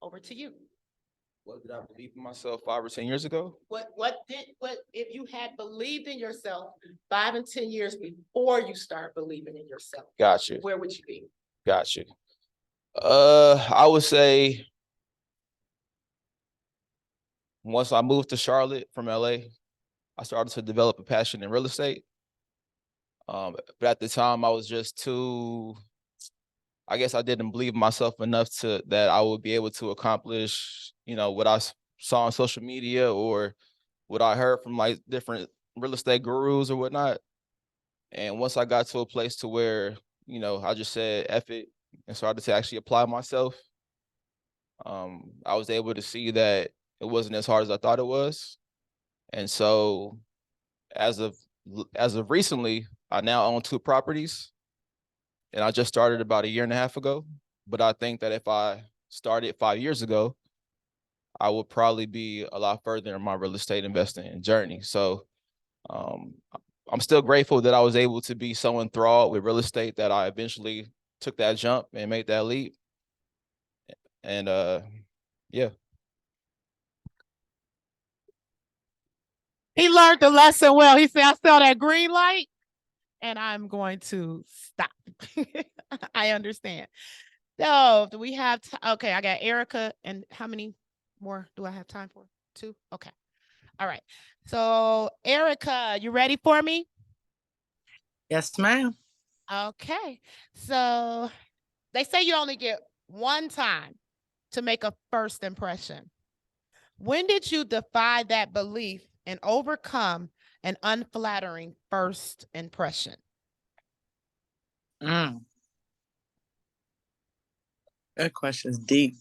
Over to you. What did I believe in myself 5 or 10 years ago? What if you had believed in yourself 5 and 10 years before you start believing in yourself? Gotcha. Where would you be? Gotcha. I would say once I moved to Charlotte from LA, I started to develop a passion in real estate. But at the time I was just too, I guess I didn't believe in myself enough that I would be able to accomplish, what I saw on social media or what I heard from like different real estate gurus or whatnot. And once I got to a place to where, I just said F it and started to actually apply myself, I was able to see that it wasn't as hard as I thought it was. And so as of recently, I now own 2 properties. And I just started about a year and a half ago. But I think that if I started 5 years ago, I would probably be a lot further in my real estate investing journey. So I'm still grateful that I was able to be so enthralled with real estate that I eventually took that jump and made that leap. And yeah. He learned the lesson well. He said, I saw that green light and I'm going to stop. I understand. So do we have, okay, I got Erica, and how many more do I have time for? 2? Okay. All right. So Erica, you ready for me? Yes, ma'am. Okay. So they say you only get one time to make a first impression. When did you defy that belief and overcome an unflattering first impression? That question is deep.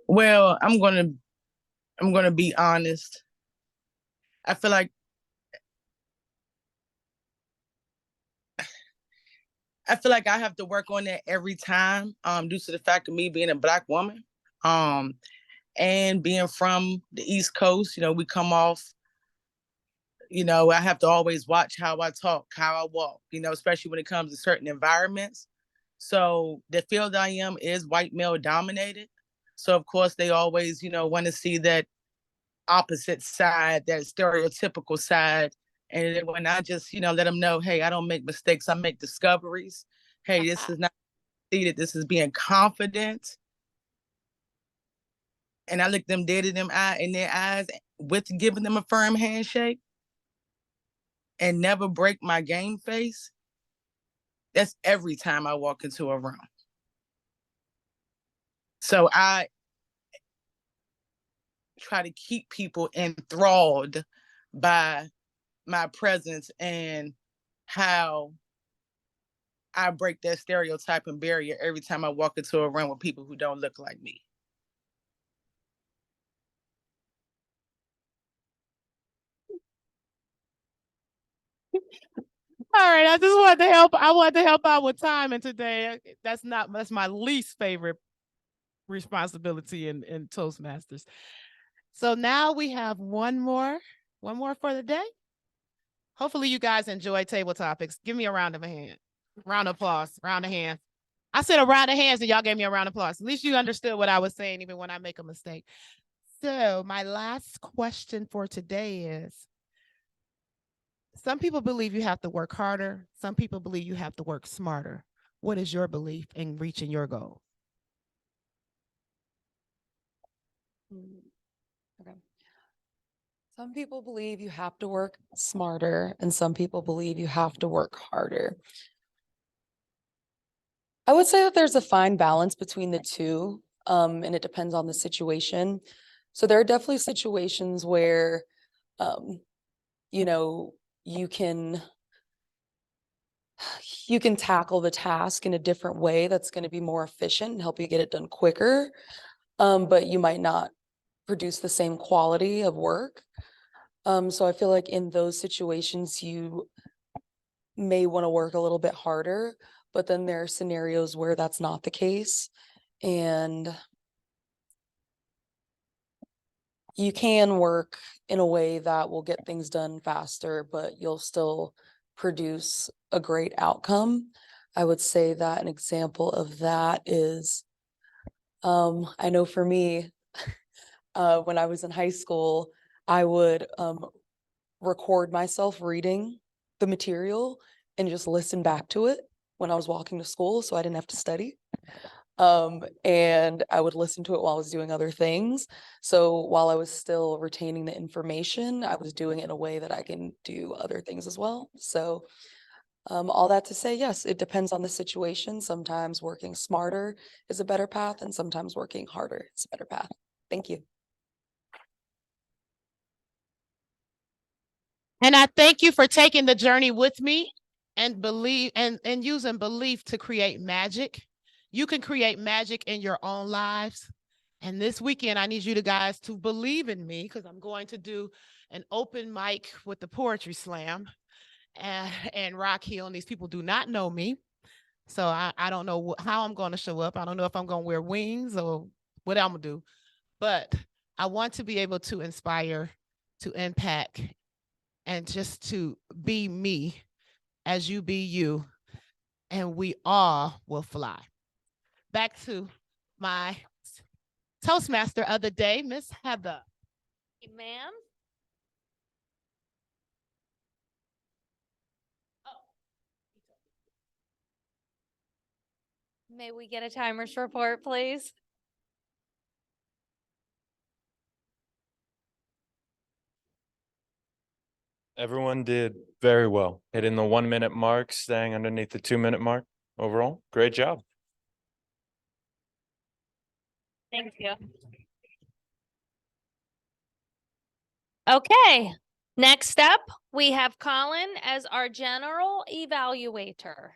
Well, I'm gonna be honest. I feel like I have to work on that every time, due to the fact of me being a Black woman, and being from the East Coast. We come off, I have to always watch how I talk, how I walk, especially when it comes to certain environments. So the field I am is white male dominated. So of course they always, want to see that opposite side, that stereotypical side. And then when I just, let them know, hey, I don't make mistakes, I make discoveries. Hey, this is not seated, this is being confident. And I look them dead in their eyes with giving them a firm handshake and never break my game face. That's every time I walk into a room. So I try to keep people enthralled by my presence and how I break that stereotype and barrier every time I walk into a room with people who don't look like me. All right, I just wanted to help. I wanted to help out with timing today. That's my least favorite responsibility in Toastmasters. So now we have one more for the day. Hopefully you guys enjoy table topics. Give me a round of applause, round of hands. I said a round of hands and y'all gave me a round of applause. At least you understood what I was saying, even when I make a mistake. So my last question for today is, some people believe you have to work harder. Some people believe you have to work smarter. What is your belief in reaching your goal? Okay. Some people believe you have to work smarter, and some people believe you have to work harder. I would say that there's a fine balance between the two, and it depends on the situation. So there are definitely situations where, you know, you can tackle the task in a different way that's going to be more efficient and help you get it done quicker, but you might not produce the same quality of work. So I feel like in those situations, you may want to work a little bit harder, but then there are scenarios where that's not the case. And you can work in a way that will get things done faster, but you'll still produce a great outcome. I would say that an example of that is, I know for me, when I was in high school, I would record myself reading the material and just listen back to it when I was walking to school, so I didn't have to study. And I would listen to it while I was doing other things. So while I was still retaining the information, I was doing it in a way that I can do other things as well. So all that to say, yes, it depends on the situation. Sometimes working smarter is a better path, and sometimes working harder is a better path. Thank you. And I thank you for taking the journey with me and believe and using belief to create magic. You can create magic in your own lives. And this weekend, I need you guys to believe in me, because I'm going to do an open mic with the Poetry Slam and Rock Hill. And these people do not know me. So I don't know how I'm going to show up. I don't know if I'm going to wear wings or what I'm going to do. But I want to be able to inspire, to impact, and just to be me as you be you, and we all will fly. Back to my Toastmaster of the day, Miss Heather. Ma'am? May we get a timer's report, please? Everyone did very well, hitting the 1 minute mark, staying underneath the 2 minute mark. Overall, great job. Thank you. Okay, next up, we have Colin as our general evaluator.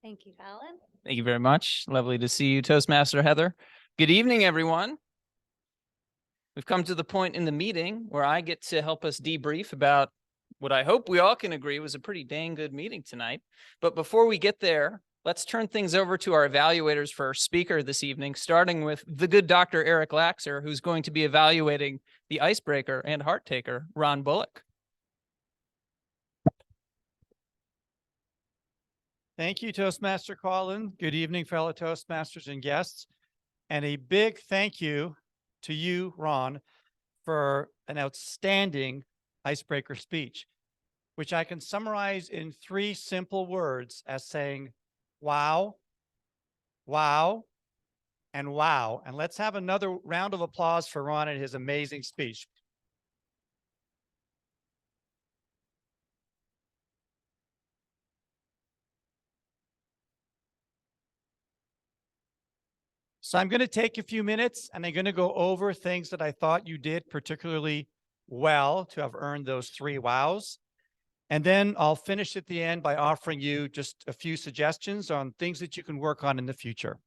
Thank you, Colin. Thank you very much. Lovely to see you, Toastmaster Heather. Good evening, everyone. We've come to the point in the meeting where I get to help us debrief about what I hope we all can agree was a pretty dang good meeting tonight. But before we get there, let's turn things over to our evaluators for our speaker this evening, starting with the good Dr. Eric Laxer, who's going to be evaluating the icebreaker and heart taker, Ron Bullock. Thank you, Toastmaster Colin. Good evening, fellow Toastmasters and guests. And a big thank you to you, Ron, for an outstanding icebreaker speech, which I can summarize in 3 simple words as saying, wow, wow, and wow. And let's have another round of applause for Ron and his amazing speech. So I'm going to take a few minutes and I'm going to go over things that I thought you did particularly well to have earned those 3 wows. And then I'll finish at the end by offering you just a few suggestions on things that you can work on in the future.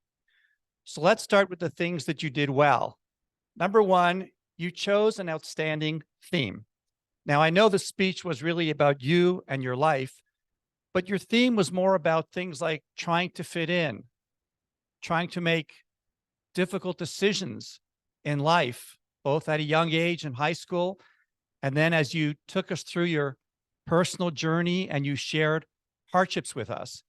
So let's start with the things that you did well. Number 1, you chose an outstanding theme. Now, I know the speech was really about you and your life, but your theme was more about things like trying to fit in, trying to make difficult decisions in life, both at a young age in high school, and then as you took us through your personal journey and you shared hardships with us.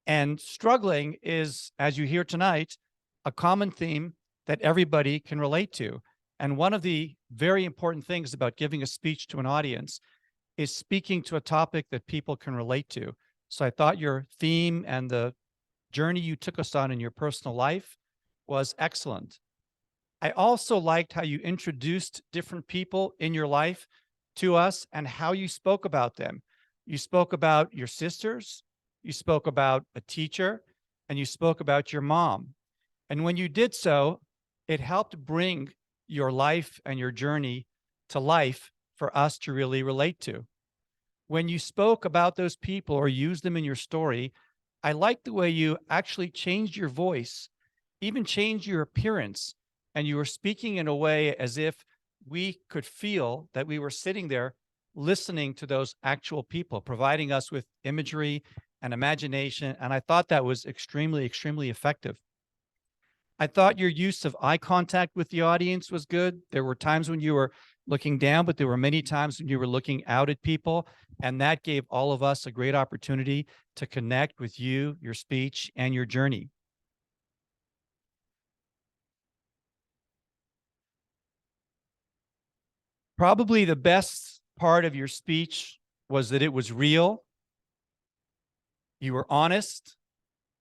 And struggling is, as you hear tonight, a common theme that everybody can relate to. And one of the very important things about giving a speech to an audience is speaking to a topic that people can relate to. So I thought your theme and the journey you took us on in your personal life was excellent. I also liked how you introduced different people in your life to us and how you spoke about them. You spoke about your sisters, you spoke about a teacher, and you spoke about your mom. And when you did so, it helped bring your life and your journey to life for us to really relate to. When you spoke about those people or used them in your story, I liked the way you actually changed your voice, even changed your appearance, and you were speaking in a way as if we could feel that we were sitting there listening to those actual people, providing us with imagery and imagination. And I thought that was extremely, extremely effective. I thought your use of eye contact with the audience was good. There were times when you were looking down, but there were many times when you were looking out at people. And that gave all of us a great opportunity to connect with you, your speech, and your journey. Probably the best part of your speech was that it was real. You were honest,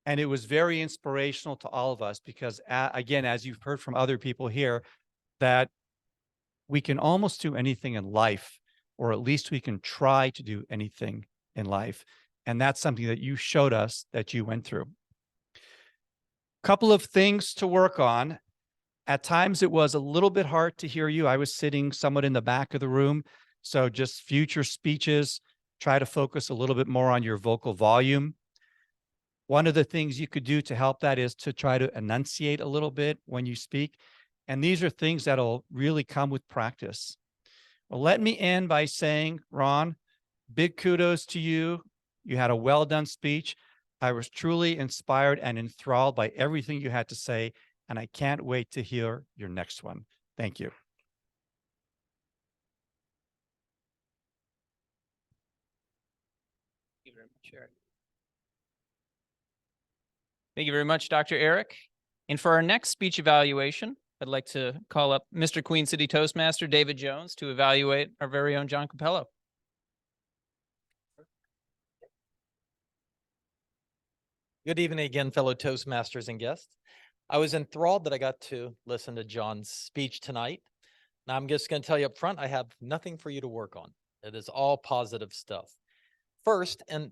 and it was very inspirational to all of us because, again, as you've heard from other people here, that we can almost do anything in life, or at least we can try to do anything in life. And that's something that you showed us that you went through. Couple of things to work on. At times it was a little bit hard to hear you. I was sitting somewhat in the back of the room. So just future speeches, try to focus a little bit more on your vocal volume. One of the things you could do to help that is to try to enunciate a little bit when you speak. And these are things that'll really come with practice. Well, let me end by saying, Ron, big kudos to you. You had a well done speech. I was truly inspired and enthralled by everything you had to say, and I can't wait to hear your next one. Thank you. Thank you very much, Eric. Thank you very much, Dr. Eric. And for our next speech evaluation, I'd like to call up Mr. Queen City Toastmaster David Jones to evaluate our very own John Capello. Good evening again, fellow Toastmasters and guests. I was enthralled that I got to listen to John's speech tonight. Now, I'm just going to tell you up front, I have nothing for you to work on. It is all positive stuff. First, and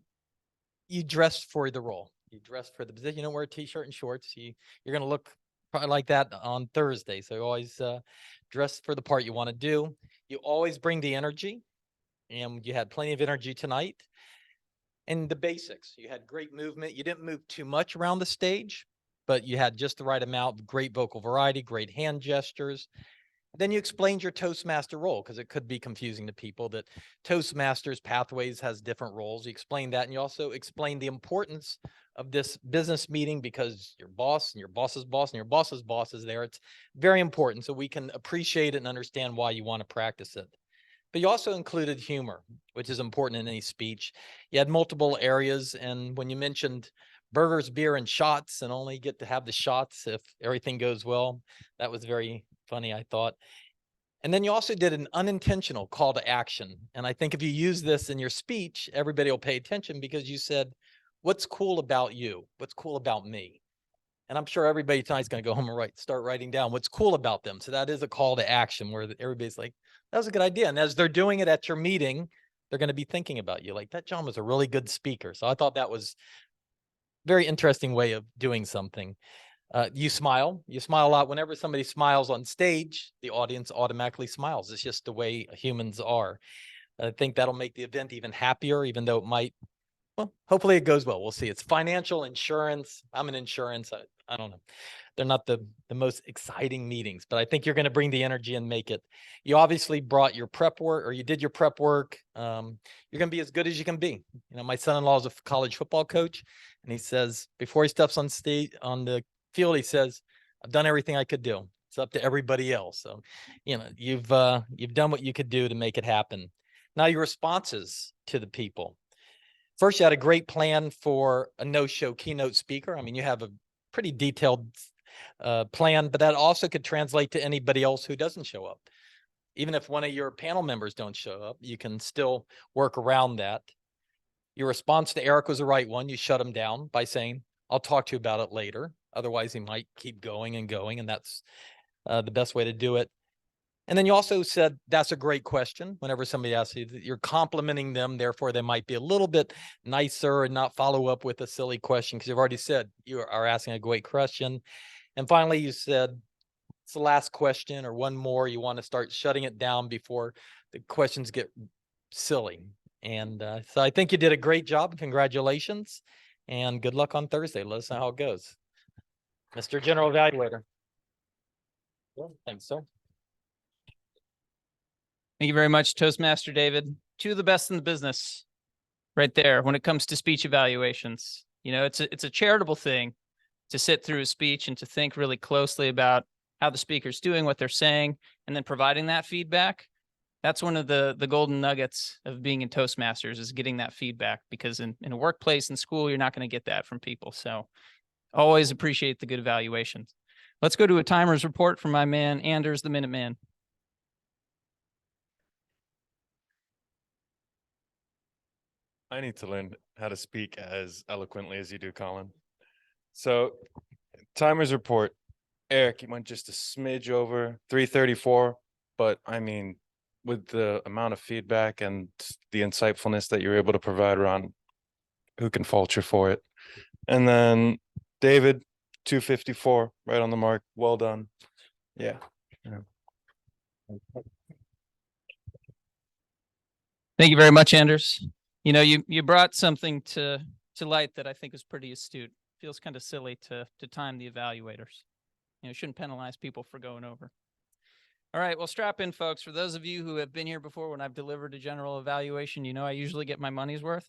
you dressed for the role. You dressed for the position. You don't wear a t-shirt and shorts. You're going to look probably like that on Thursday. So you always dress for the part you want to do. You always bring the energy, and you had plenty of energy tonight. And the basics, you had great movement. You didn't move too much around the stage, but you had just the right amount, great vocal variety, great hand gestures. Then you explained your Toastmaster role, because it could be confusing to people that Toastmasters Pathways has different roles. You explained that, and you also explained the importance of this business meeting because your boss and your boss's boss and your boss's boss is there. It's very important, so we can appreciate it and understand why you want to practice it. But you also included humor, which is important in any speech. You had multiple areas, and when you mentioned burgers, beer, and shots, and only get to have the shots if everything goes well, that was very funny, I thought. And then you also did an unintentional call to action. And I think if you use this in your speech, everybody will pay attention because you said, what's cool about you? What's cool about me? And I'm sure everybody tonight's going to go home and start writing down what's cool about them. So that is a call to action where everybody's like, that was a good idea. And as they're doing it at your meeting, they're going to be thinking about you like, that John was a really good speaker. So I thought that was a very interesting way of doing something. You smile a lot. Whenever somebody smiles on stage, the audience automatically smiles. It's just the way humans are. I think that'll make the event even happier, even though it might Well, hopefully it goes well. We'll see. It's financial insurance. I'm in insurance. I don't know. They're not the most exciting meetings, but I think you're going to bring the energy and make it. You obviously brought your prep work, or you did your prep work. You're going to be as good as you can be. You know, my son-in-law is a college football coach, and he says before he steps on the field, he says, "I've done everything I could do. It's up to everybody else." So, you know, you've done what you could do to make it happen. Now your responses to the people. First, you had a great plan for a no-show keynote speaker. I mean, you have a pretty detailed plan, but that also could translate to anybody else who doesn't show up. Even if one of your panel members don't show up, you can still work around that. Your response to Eric was the right one. You shut him down by saying, "I'll talk to you about it later." Otherwise, he might keep going, and that's the best way to do it. And then you also said, "That's a great question." Whenever somebody asks you, you're complimenting them. Therefore, they might be a little bit nicer and not follow up with a silly question, because you've already said you are asking a great question. And finally, you said it's the last question or one more. You want to start shutting it down before the questions get silly. And so I think you did a great job. Congratulations. And good luck on Thursday. Let us know how it goes. Mr. General Evaluator. Thanks, sir. Thank you very much, Toastmaster David. Two of the best in the business right there when it comes to speech evaluations. You know, it's a charitable thing to sit through a speech and to think really closely about how the speaker's doing, what they're saying, and then providing that feedback. That's one of the golden nuggets of being in Toastmasters, is getting that feedback, because in a workplace and school, you're not going to get that from people. So always appreciate the good evaluations. Let's go to a timer's report from my man, Anders the Minuteman. I need to learn how to speak as eloquently as you do, Colin. So, timer's report. Eric, you went just a smidge over 334, but I mean, with the amount of feedback and the insightfulness that you're able to provide, Ron, who can fault you for it? And then David, 254, right on the mark. Well done. Yeah. Thank you very much, Anders. You know, you brought something to light that I think is pretty astute. Feels kind of silly to time the evaluators. You know, shouldn't penalize people for going over. All right, well, strap in, folks. For those of you who have been here before when I've delivered a general evaluation, you know I usually get my money's worth.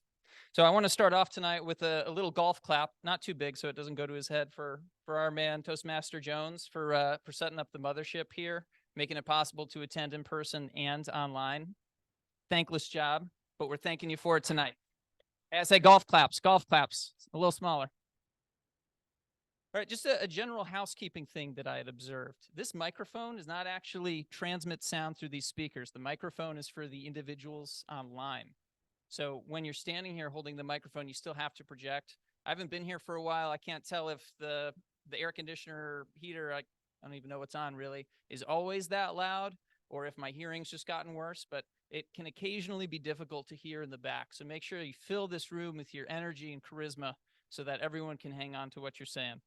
So I want to start off tonight with a little golf clap, not too big so it doesn't go to his head, for our man Toastmaster Jones for setting up the mothership here, making it possible to attend in person and online. Thankless job, but we're thanking you for it tonight. I say golf claps, a little smaller. All right, just a general housekeeping thing that I had observed. This microphone does not actually transmit sound through these speakers. The microphone is for the individuals online. So when you're standing here holding the microphone, you still have to project. I haven't been here for a while. I can't tell if the air conditioner heater, I don't even know what's on really, is always that loud, or if my hearing's just gotten worse, but it can occasionally be difficult to hear in the back. So make sure you fill this room with your energy and charisma so that everyone can hang on to what you're saying.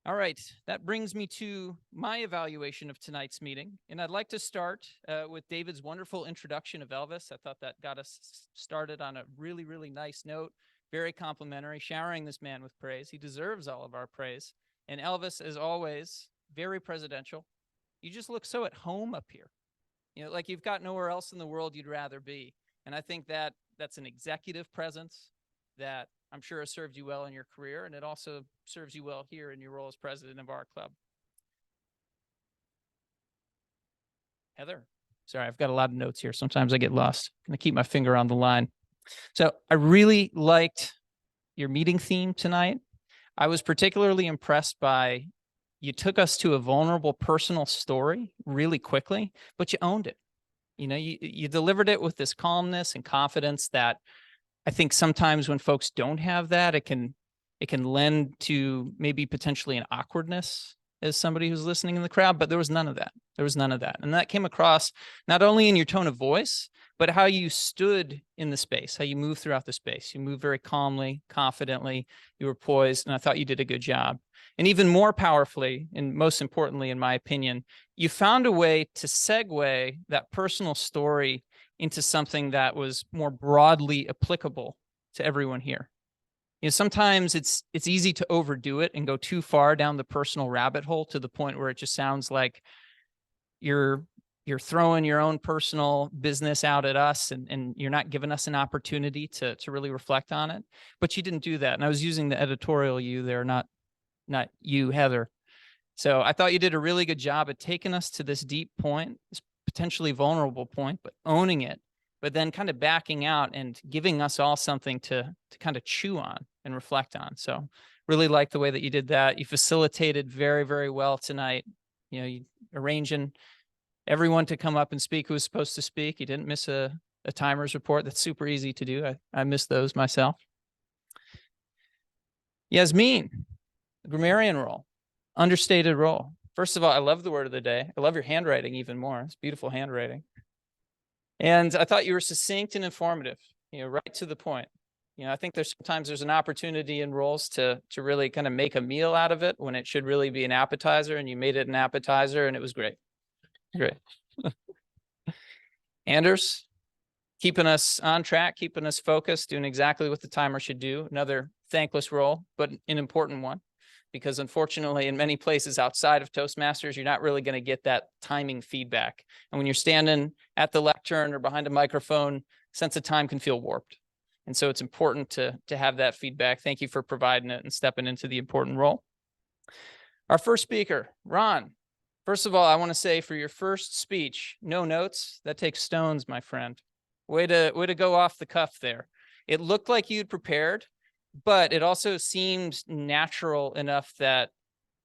All right, that brings me to my evaluation of tonight's meeting. And I'd like to start with David's wonderful introduction of Elvis. I thought that got us started on a really, really nice note. Very complimentary, showering this man with praise. He deserves all of our praise. And Elvis, as always, very presidential. You just look so at home up here. You know, like you've got nowhere else in the world you'd rather be. And I think that that's an executive presence that I'm sure has served you well in your career, and it also serves you well here in your role as president of our club. Heather, sorry, I've got a lot of notes here. Sometimes I get lost. I'm gonna keep my finger on the line. So I really liked your meeting theme tonight. I was particularly impressed by, you took us to a vulnerable personal story really quickly, but you owned it. You know, you delivered it with this calmness and confidence that I think sometimes when folks don't have that, it can lend to maybe potentially an awkwardness as somebody who's listening in the crowd, but there was none of that. There was none of that. And that came across not only in your tone of voice, but how you stood in the space, how you moved throughout the space. You moved very calmly, confidently, you were poised, and I thought you did a good job. And even more powerfully, and most importantly, in my opinion, you found a way to segue that personal story into something that was more broadly applicable to everyone here. You know, sometimes it's easy to overdo it and go too far down the personal rabbit hole to the point where it just sounds like you're throwing your own personal business out at us and you're not giving us an opportunity to really reflect on it. But you didn't do that. And I was using the editorial you there, not you, Heather. So I thought you did a really good job at taking us to this deep point, this potentially vulnerable point, but owning it, but then kind of backing out and giving us all something to kind of chew on and reflect on. So really like the way that you did that. You facilitated very, very well tonight. You know, you arranging everyone to come up and speak who was supposed to speak. You didn't miss a timers report. That's super easy to do. I missed those myself. Yasmin, the grammarian role, understated role. First of all, I love the word of the day. I love your handwriting even more. It's beautiful handwriting. And I thought you were succinct and informative, you know, right to the point. You know, I think sometimes there's an opportunity in roles to really kind of make a meal out of it when it should really be an appetizer, and you made it an appetizer and it was great. Great. Anders, keeping us on track, keeping us focused, doing exactly what the timer should do. Another thankless role, but an important one, because unfortunately in many places outside of Toastmasters, you're not really going to get that timing feedback. And when you're standing at the lectern or behind a microphone, sense of time can feel warped. And so it's important to have that feedback. Thank you for providing it and stepping into the important role. Our first speaker, Ron. First of all, I want to say for your first speech, no notes, that takes stones, my friend. Way to go off the cuff there. It looked like you'd prepared, but it also seemed natural enough that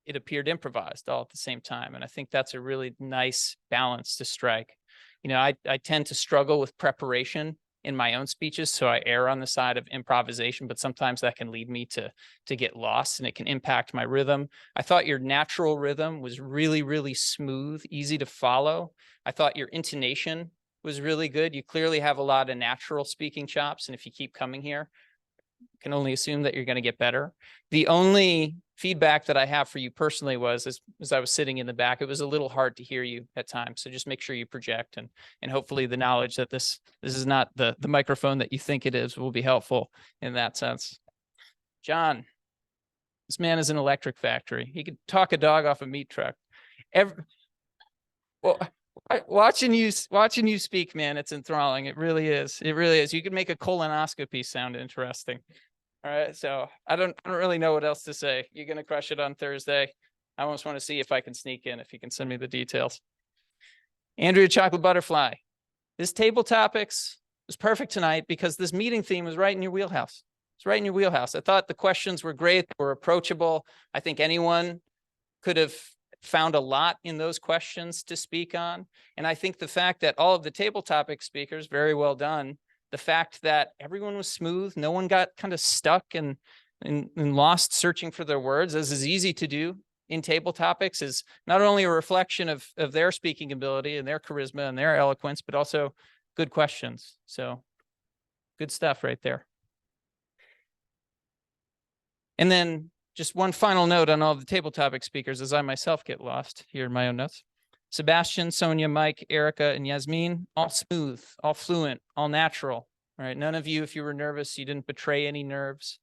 it appeared improvised all at the same time. And I think that's a really nice balance to strike. You know, I tend to struggle with preparation in my own speeches, so I err on the side of improvisation, but sometimes that can lead me to get lost and it can impact my rhythm. I thought your natural rhythm was really, really smooth, easy to follow. I thought your intonation was really good. You clearly have a lot of natural speaking chops, and if you keep coming here, can only assume that you're going to get better. The only feedback that I have for you personally was, as I was sitting in the back, it was a little hard to hear you at times. So just make sure you project, and hopefully the knowledge that this is not the microphone that you think it is will be helpful in that sense. John, this man is an electric factory. He could talk a dog off a meat truck. Watching you speak, man, it's enthralling. It really is. It really is. You could make a colonoscopy sound interesting. All right. So I don't really know what else to say. You're going to crush it on Thursday. I almost want to see if I can sneak in, if you can send me the details. Andrea Chocolate Butterfly. This table topics was perfect tonight because this meeting theme was right in your wheelhouse. It's right in your wheelhouse. I thought the questions were great. They were approachable. I think anyone could have found a lot in those questions to speak on. And I think the fact that all of the table topic speakers, very well done, the fact that everyone was smooth, no one got kind of stuck and lost searching for their words, as is easy to do in table topics, is not only a reflection of their speaking ability and their charisma and their eloquence, but also good questions. So good stuff right there. And then just one final note on all the table topic speakers, as I myself get lost here in my own notes. Sebastian, Sonia, Mike, Erica, and Yasmin, all smooth, all fluent, all natural. All right. None of you, if you were nervous, you didn't betray any nerves.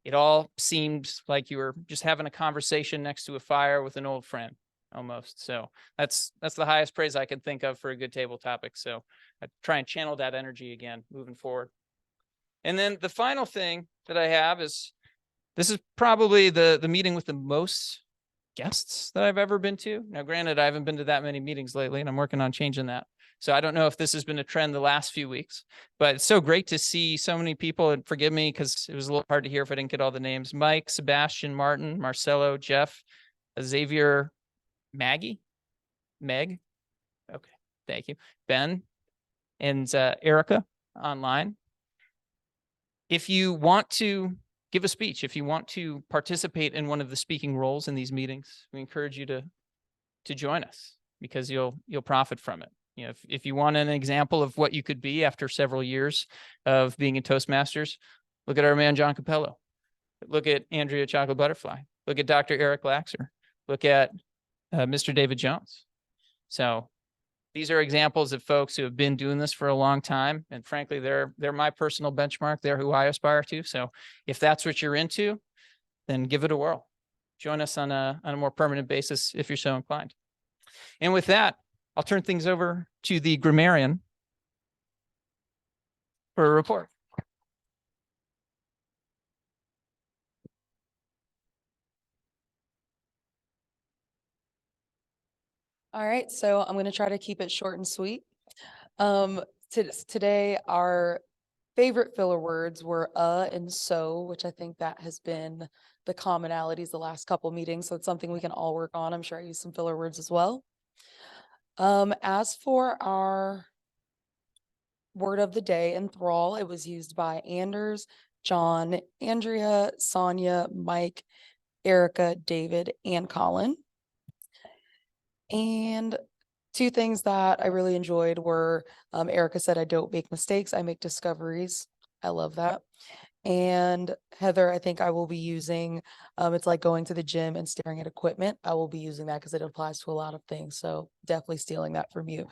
It all seemed like you were just having a conversation next to a fire with an old friend, almost. So that's the highest praise I can think of for a good table topic. So I try and channel that energy again moving forward. And then the final thing that I have is, this is probably the meeting with the most guests that I've ever been to. Now, granted, I haven't been to that many meetings lately, and I'm working on changing that. So I don't know if this has been a trend the last few weeks, but it's so great to see so many people. And forgive me, because it was a little hard to hear if I didn't get all the names. Mike, Sebastian, Martin, Marcelo, Jeff, Xavier, Meg. Okay, thank you. Ben and Erica online. If you want to give a speech, if you want to participate in one of the speaking roles in these meetings, we encourage you to join us, because you'll profit from it. You know, if you want an example of what you could be after several years of being in Toastmasters, look at our man John Capello. Look at Andrea Chocolate Butterfly. Look at Dr. Eric Laxer. Look at Mr. David Jones. So These are examples of folks who have been doing this for a long time. And frankly, they're my personal benchmark. They're who I aspire to. So if that's what you're into, then give it a whirl. Join us on a more permanent basis if you're so inclined. And with that, I'll turn things over to the grammarian for a report. All right, so I'm going to try to keep it short and sweet. Today, our favorite filler words were and so, which I think that has been the commonalities the last couple meetings. So it's something we can all work on. I'm sure I used some filler words as well. As for our word of the day, enthrall, it was used by Anders, John, Andrea, Sonia, Mike, Erica, David, and Colin. And two things that I really enjoyed were Erica said, I don't make mistakes, I make discoveries. I love that. And Heather, I think I will be using, it's like going to the gym and staring at equipment. I will be using that because it applies to a lot of things. So definitely stealing that from you.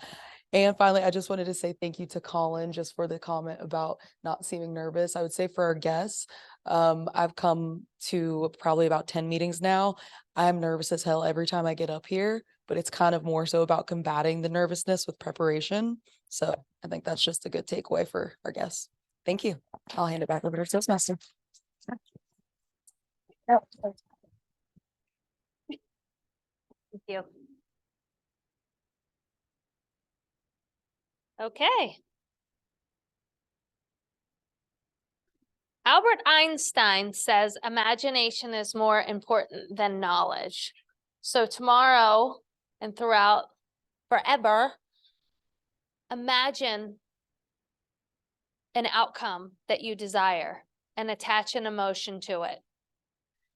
And finally, I just wanted to say thank you to Colin just for the comment about not seeming nervous. I would say for our guests, I've come to probably about 10 meetings now. I'm nervous as hell every time I get up here, but it's kind of more so about combating the nervousness with preparation. So I think that's just a good takeaway for our guests. Thank you. I'll hand it back over to Toastmaster. Thank you. Okay. Albert Einstein says imagination is more important than knowledge. So tomorrow and throughout forever, imagine an outcome that you desire and attach an emotion to it.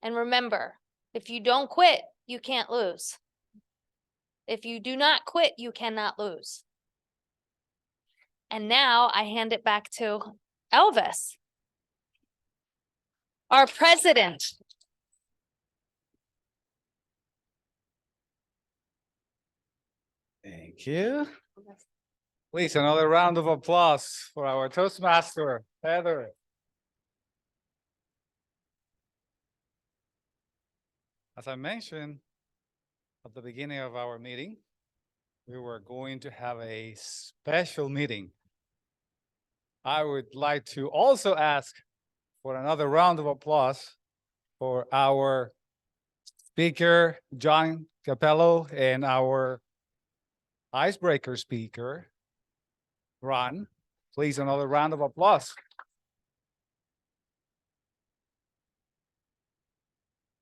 And remember, if you don't quit, you can't lose. If you do not quit, you cannot lose. And now I hand it back to Elvis, our president. Thank you. Please, another round of applause for our Toastmaster, Heather. As I mentioned at the beginning of our meeting, we were going to have a special meeting. I would like to also ask for another round of applause for our speaker, John Capello, and our icebreaker speaker, Ron. Please, another round of applause.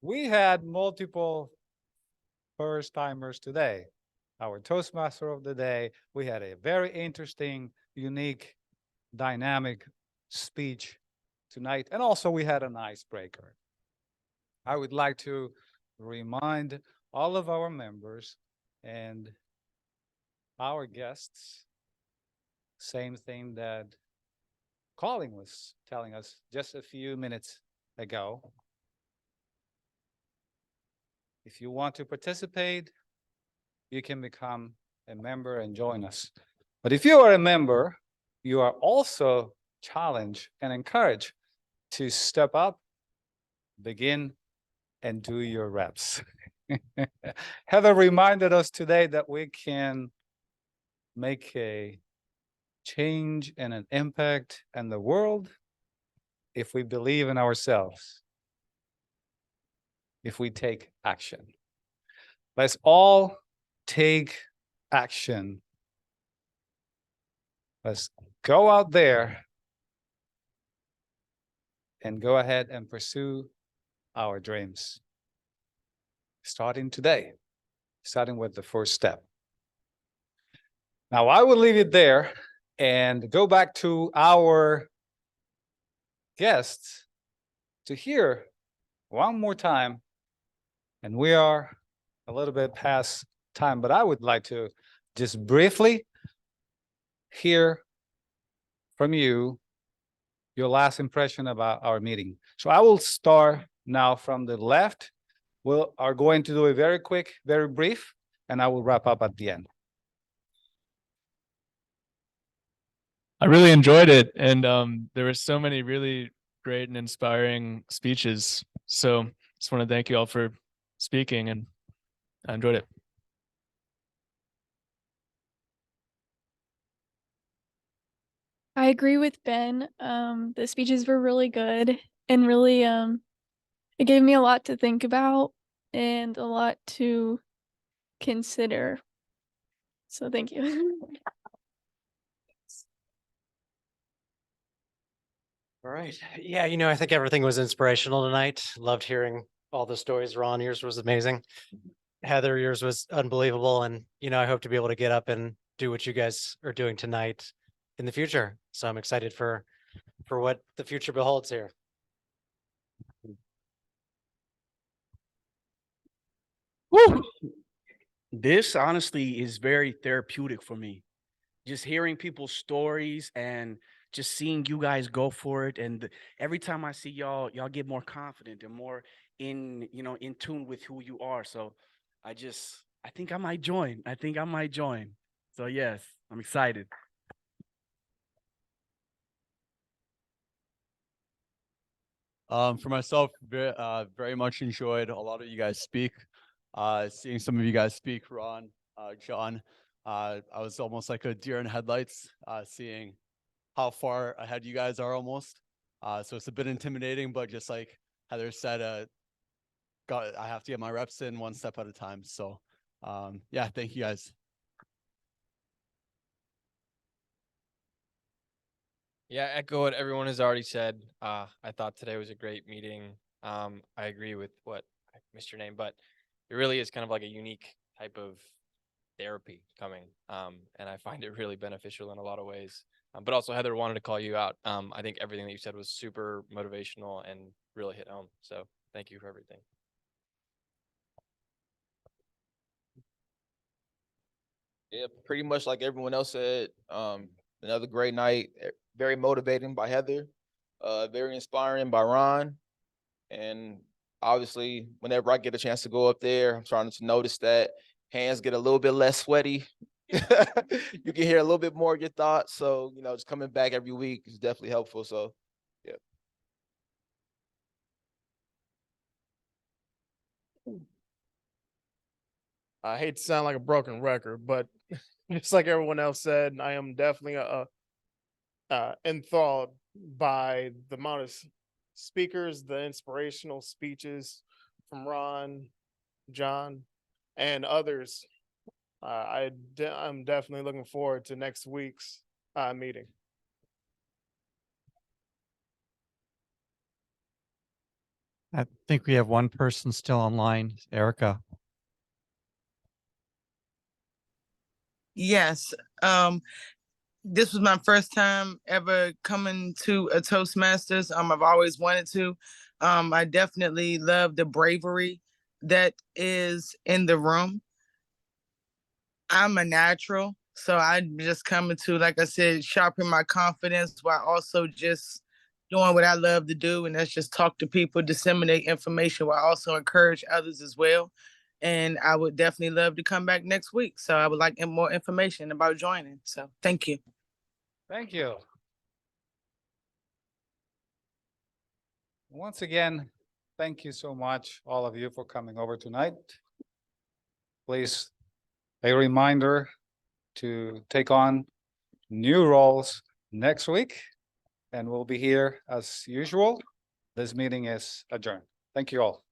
We had multiple first-timers today. Our Toastmaster of the day, we had a very interesting, unique, dynamic speech tonight, and also we had an icebreaker. I would like to remind all of our members and our guests, same thing that Colin was telling us just a few minutes ago. If you want to participate, you can become a member and join us. But if you are a member, you are also challenged and encouraged to step up, begin, and do your reps. Heather reminded us today that we can make a change and an impact in the world if we believe in ourselves, if we take action. Let's all take action. Let's go out there and go ahead and pursue our dreams. Starting today, starting with the first step. Now, I will leave it there and go back to our guests to hear one more time. And we are a little bit past time, but I would like to just briefly hear from you your last impression about our meeting. So I will start now from the left. We are going to do a very quick, very brief, and I will wrap up at the end. I really enjoyed it, and there were so many really great and inspiring speeches. So just want to thank you all for speaking, and I enjoyed it. I agree with Ben. The speeches were really good and really it gave me a lot to think about and a lot to consider. So thank you. All right. Yeah, I think everything was inspirational tonight. Loved hearing all the stories. Ron, yours was amazing. Heather, yours was unbelievable. And, I hope to be able to get up and do what you guys are doing tonight in the future. So I'm excited for what the future beholds here. Woo! This honestly is very therapeutic for me. Just hearing people's stories and just seeing you guys go for it. And every time I see y'all get more confident and more in tune with who you are. So I think I might join. So yes, I'm excited. For myself, very much enjoyed a lot of you guys speak. Seeing some of you guys speak, Ron, John, I was almost like a deer in headlights, seeing how far ahead you guys are almost. So it's a bit intimidating, but just like Heather said, I have to get my reps in one step at a time. So yeah, thank you guys. Yeah, echo what everyone has already said. I thought today was a great meeting. I agree with what I missed your name, but it really is kind of like a unique type of therapy coming. And I find it really beneficial in a lot of ways. But also, Heather, wanted to call you out. I think everything that you said was super motivational and really hit home. So thank you for everything. Yeah, pretty much like everyone else said. Another great night. Very motivating by Heather. Very inspiring by Ron. And obviously, whenever I get a chance to go up there, I'm starting to notice that hands get a little bit less sweaty. You can hear a little bit more of your thoughts. So, just coming back every week is definitely helpful. So, yeah. I hate to sound like a broken record, but just like everyone else said, I am definitely enthralled by the amount of speakers, the inspirational speeches from Ron, John, and others. I'm definitely looking forward to next week's meeting. I think we have one person still online, Erica. Yes. This was my first time ever coming to a Toastmasters. I've always wanted to. I definitely love the bravery that is in the room. I'm a natural, so I'm just coming to, like I said, sharpen my confidence while also just doing what I love to do, and that's just talk to people, disseminate information while also encourage others as well. And I would definitely love to come back next week. So I would like more information about joining. So thank you. Thank you. Once again, thank you so much, all of you, for coming over tonight. Please, a reminder to take on new roles next week, and we'll be here as usual. This meeting is adjourned. Thank you all.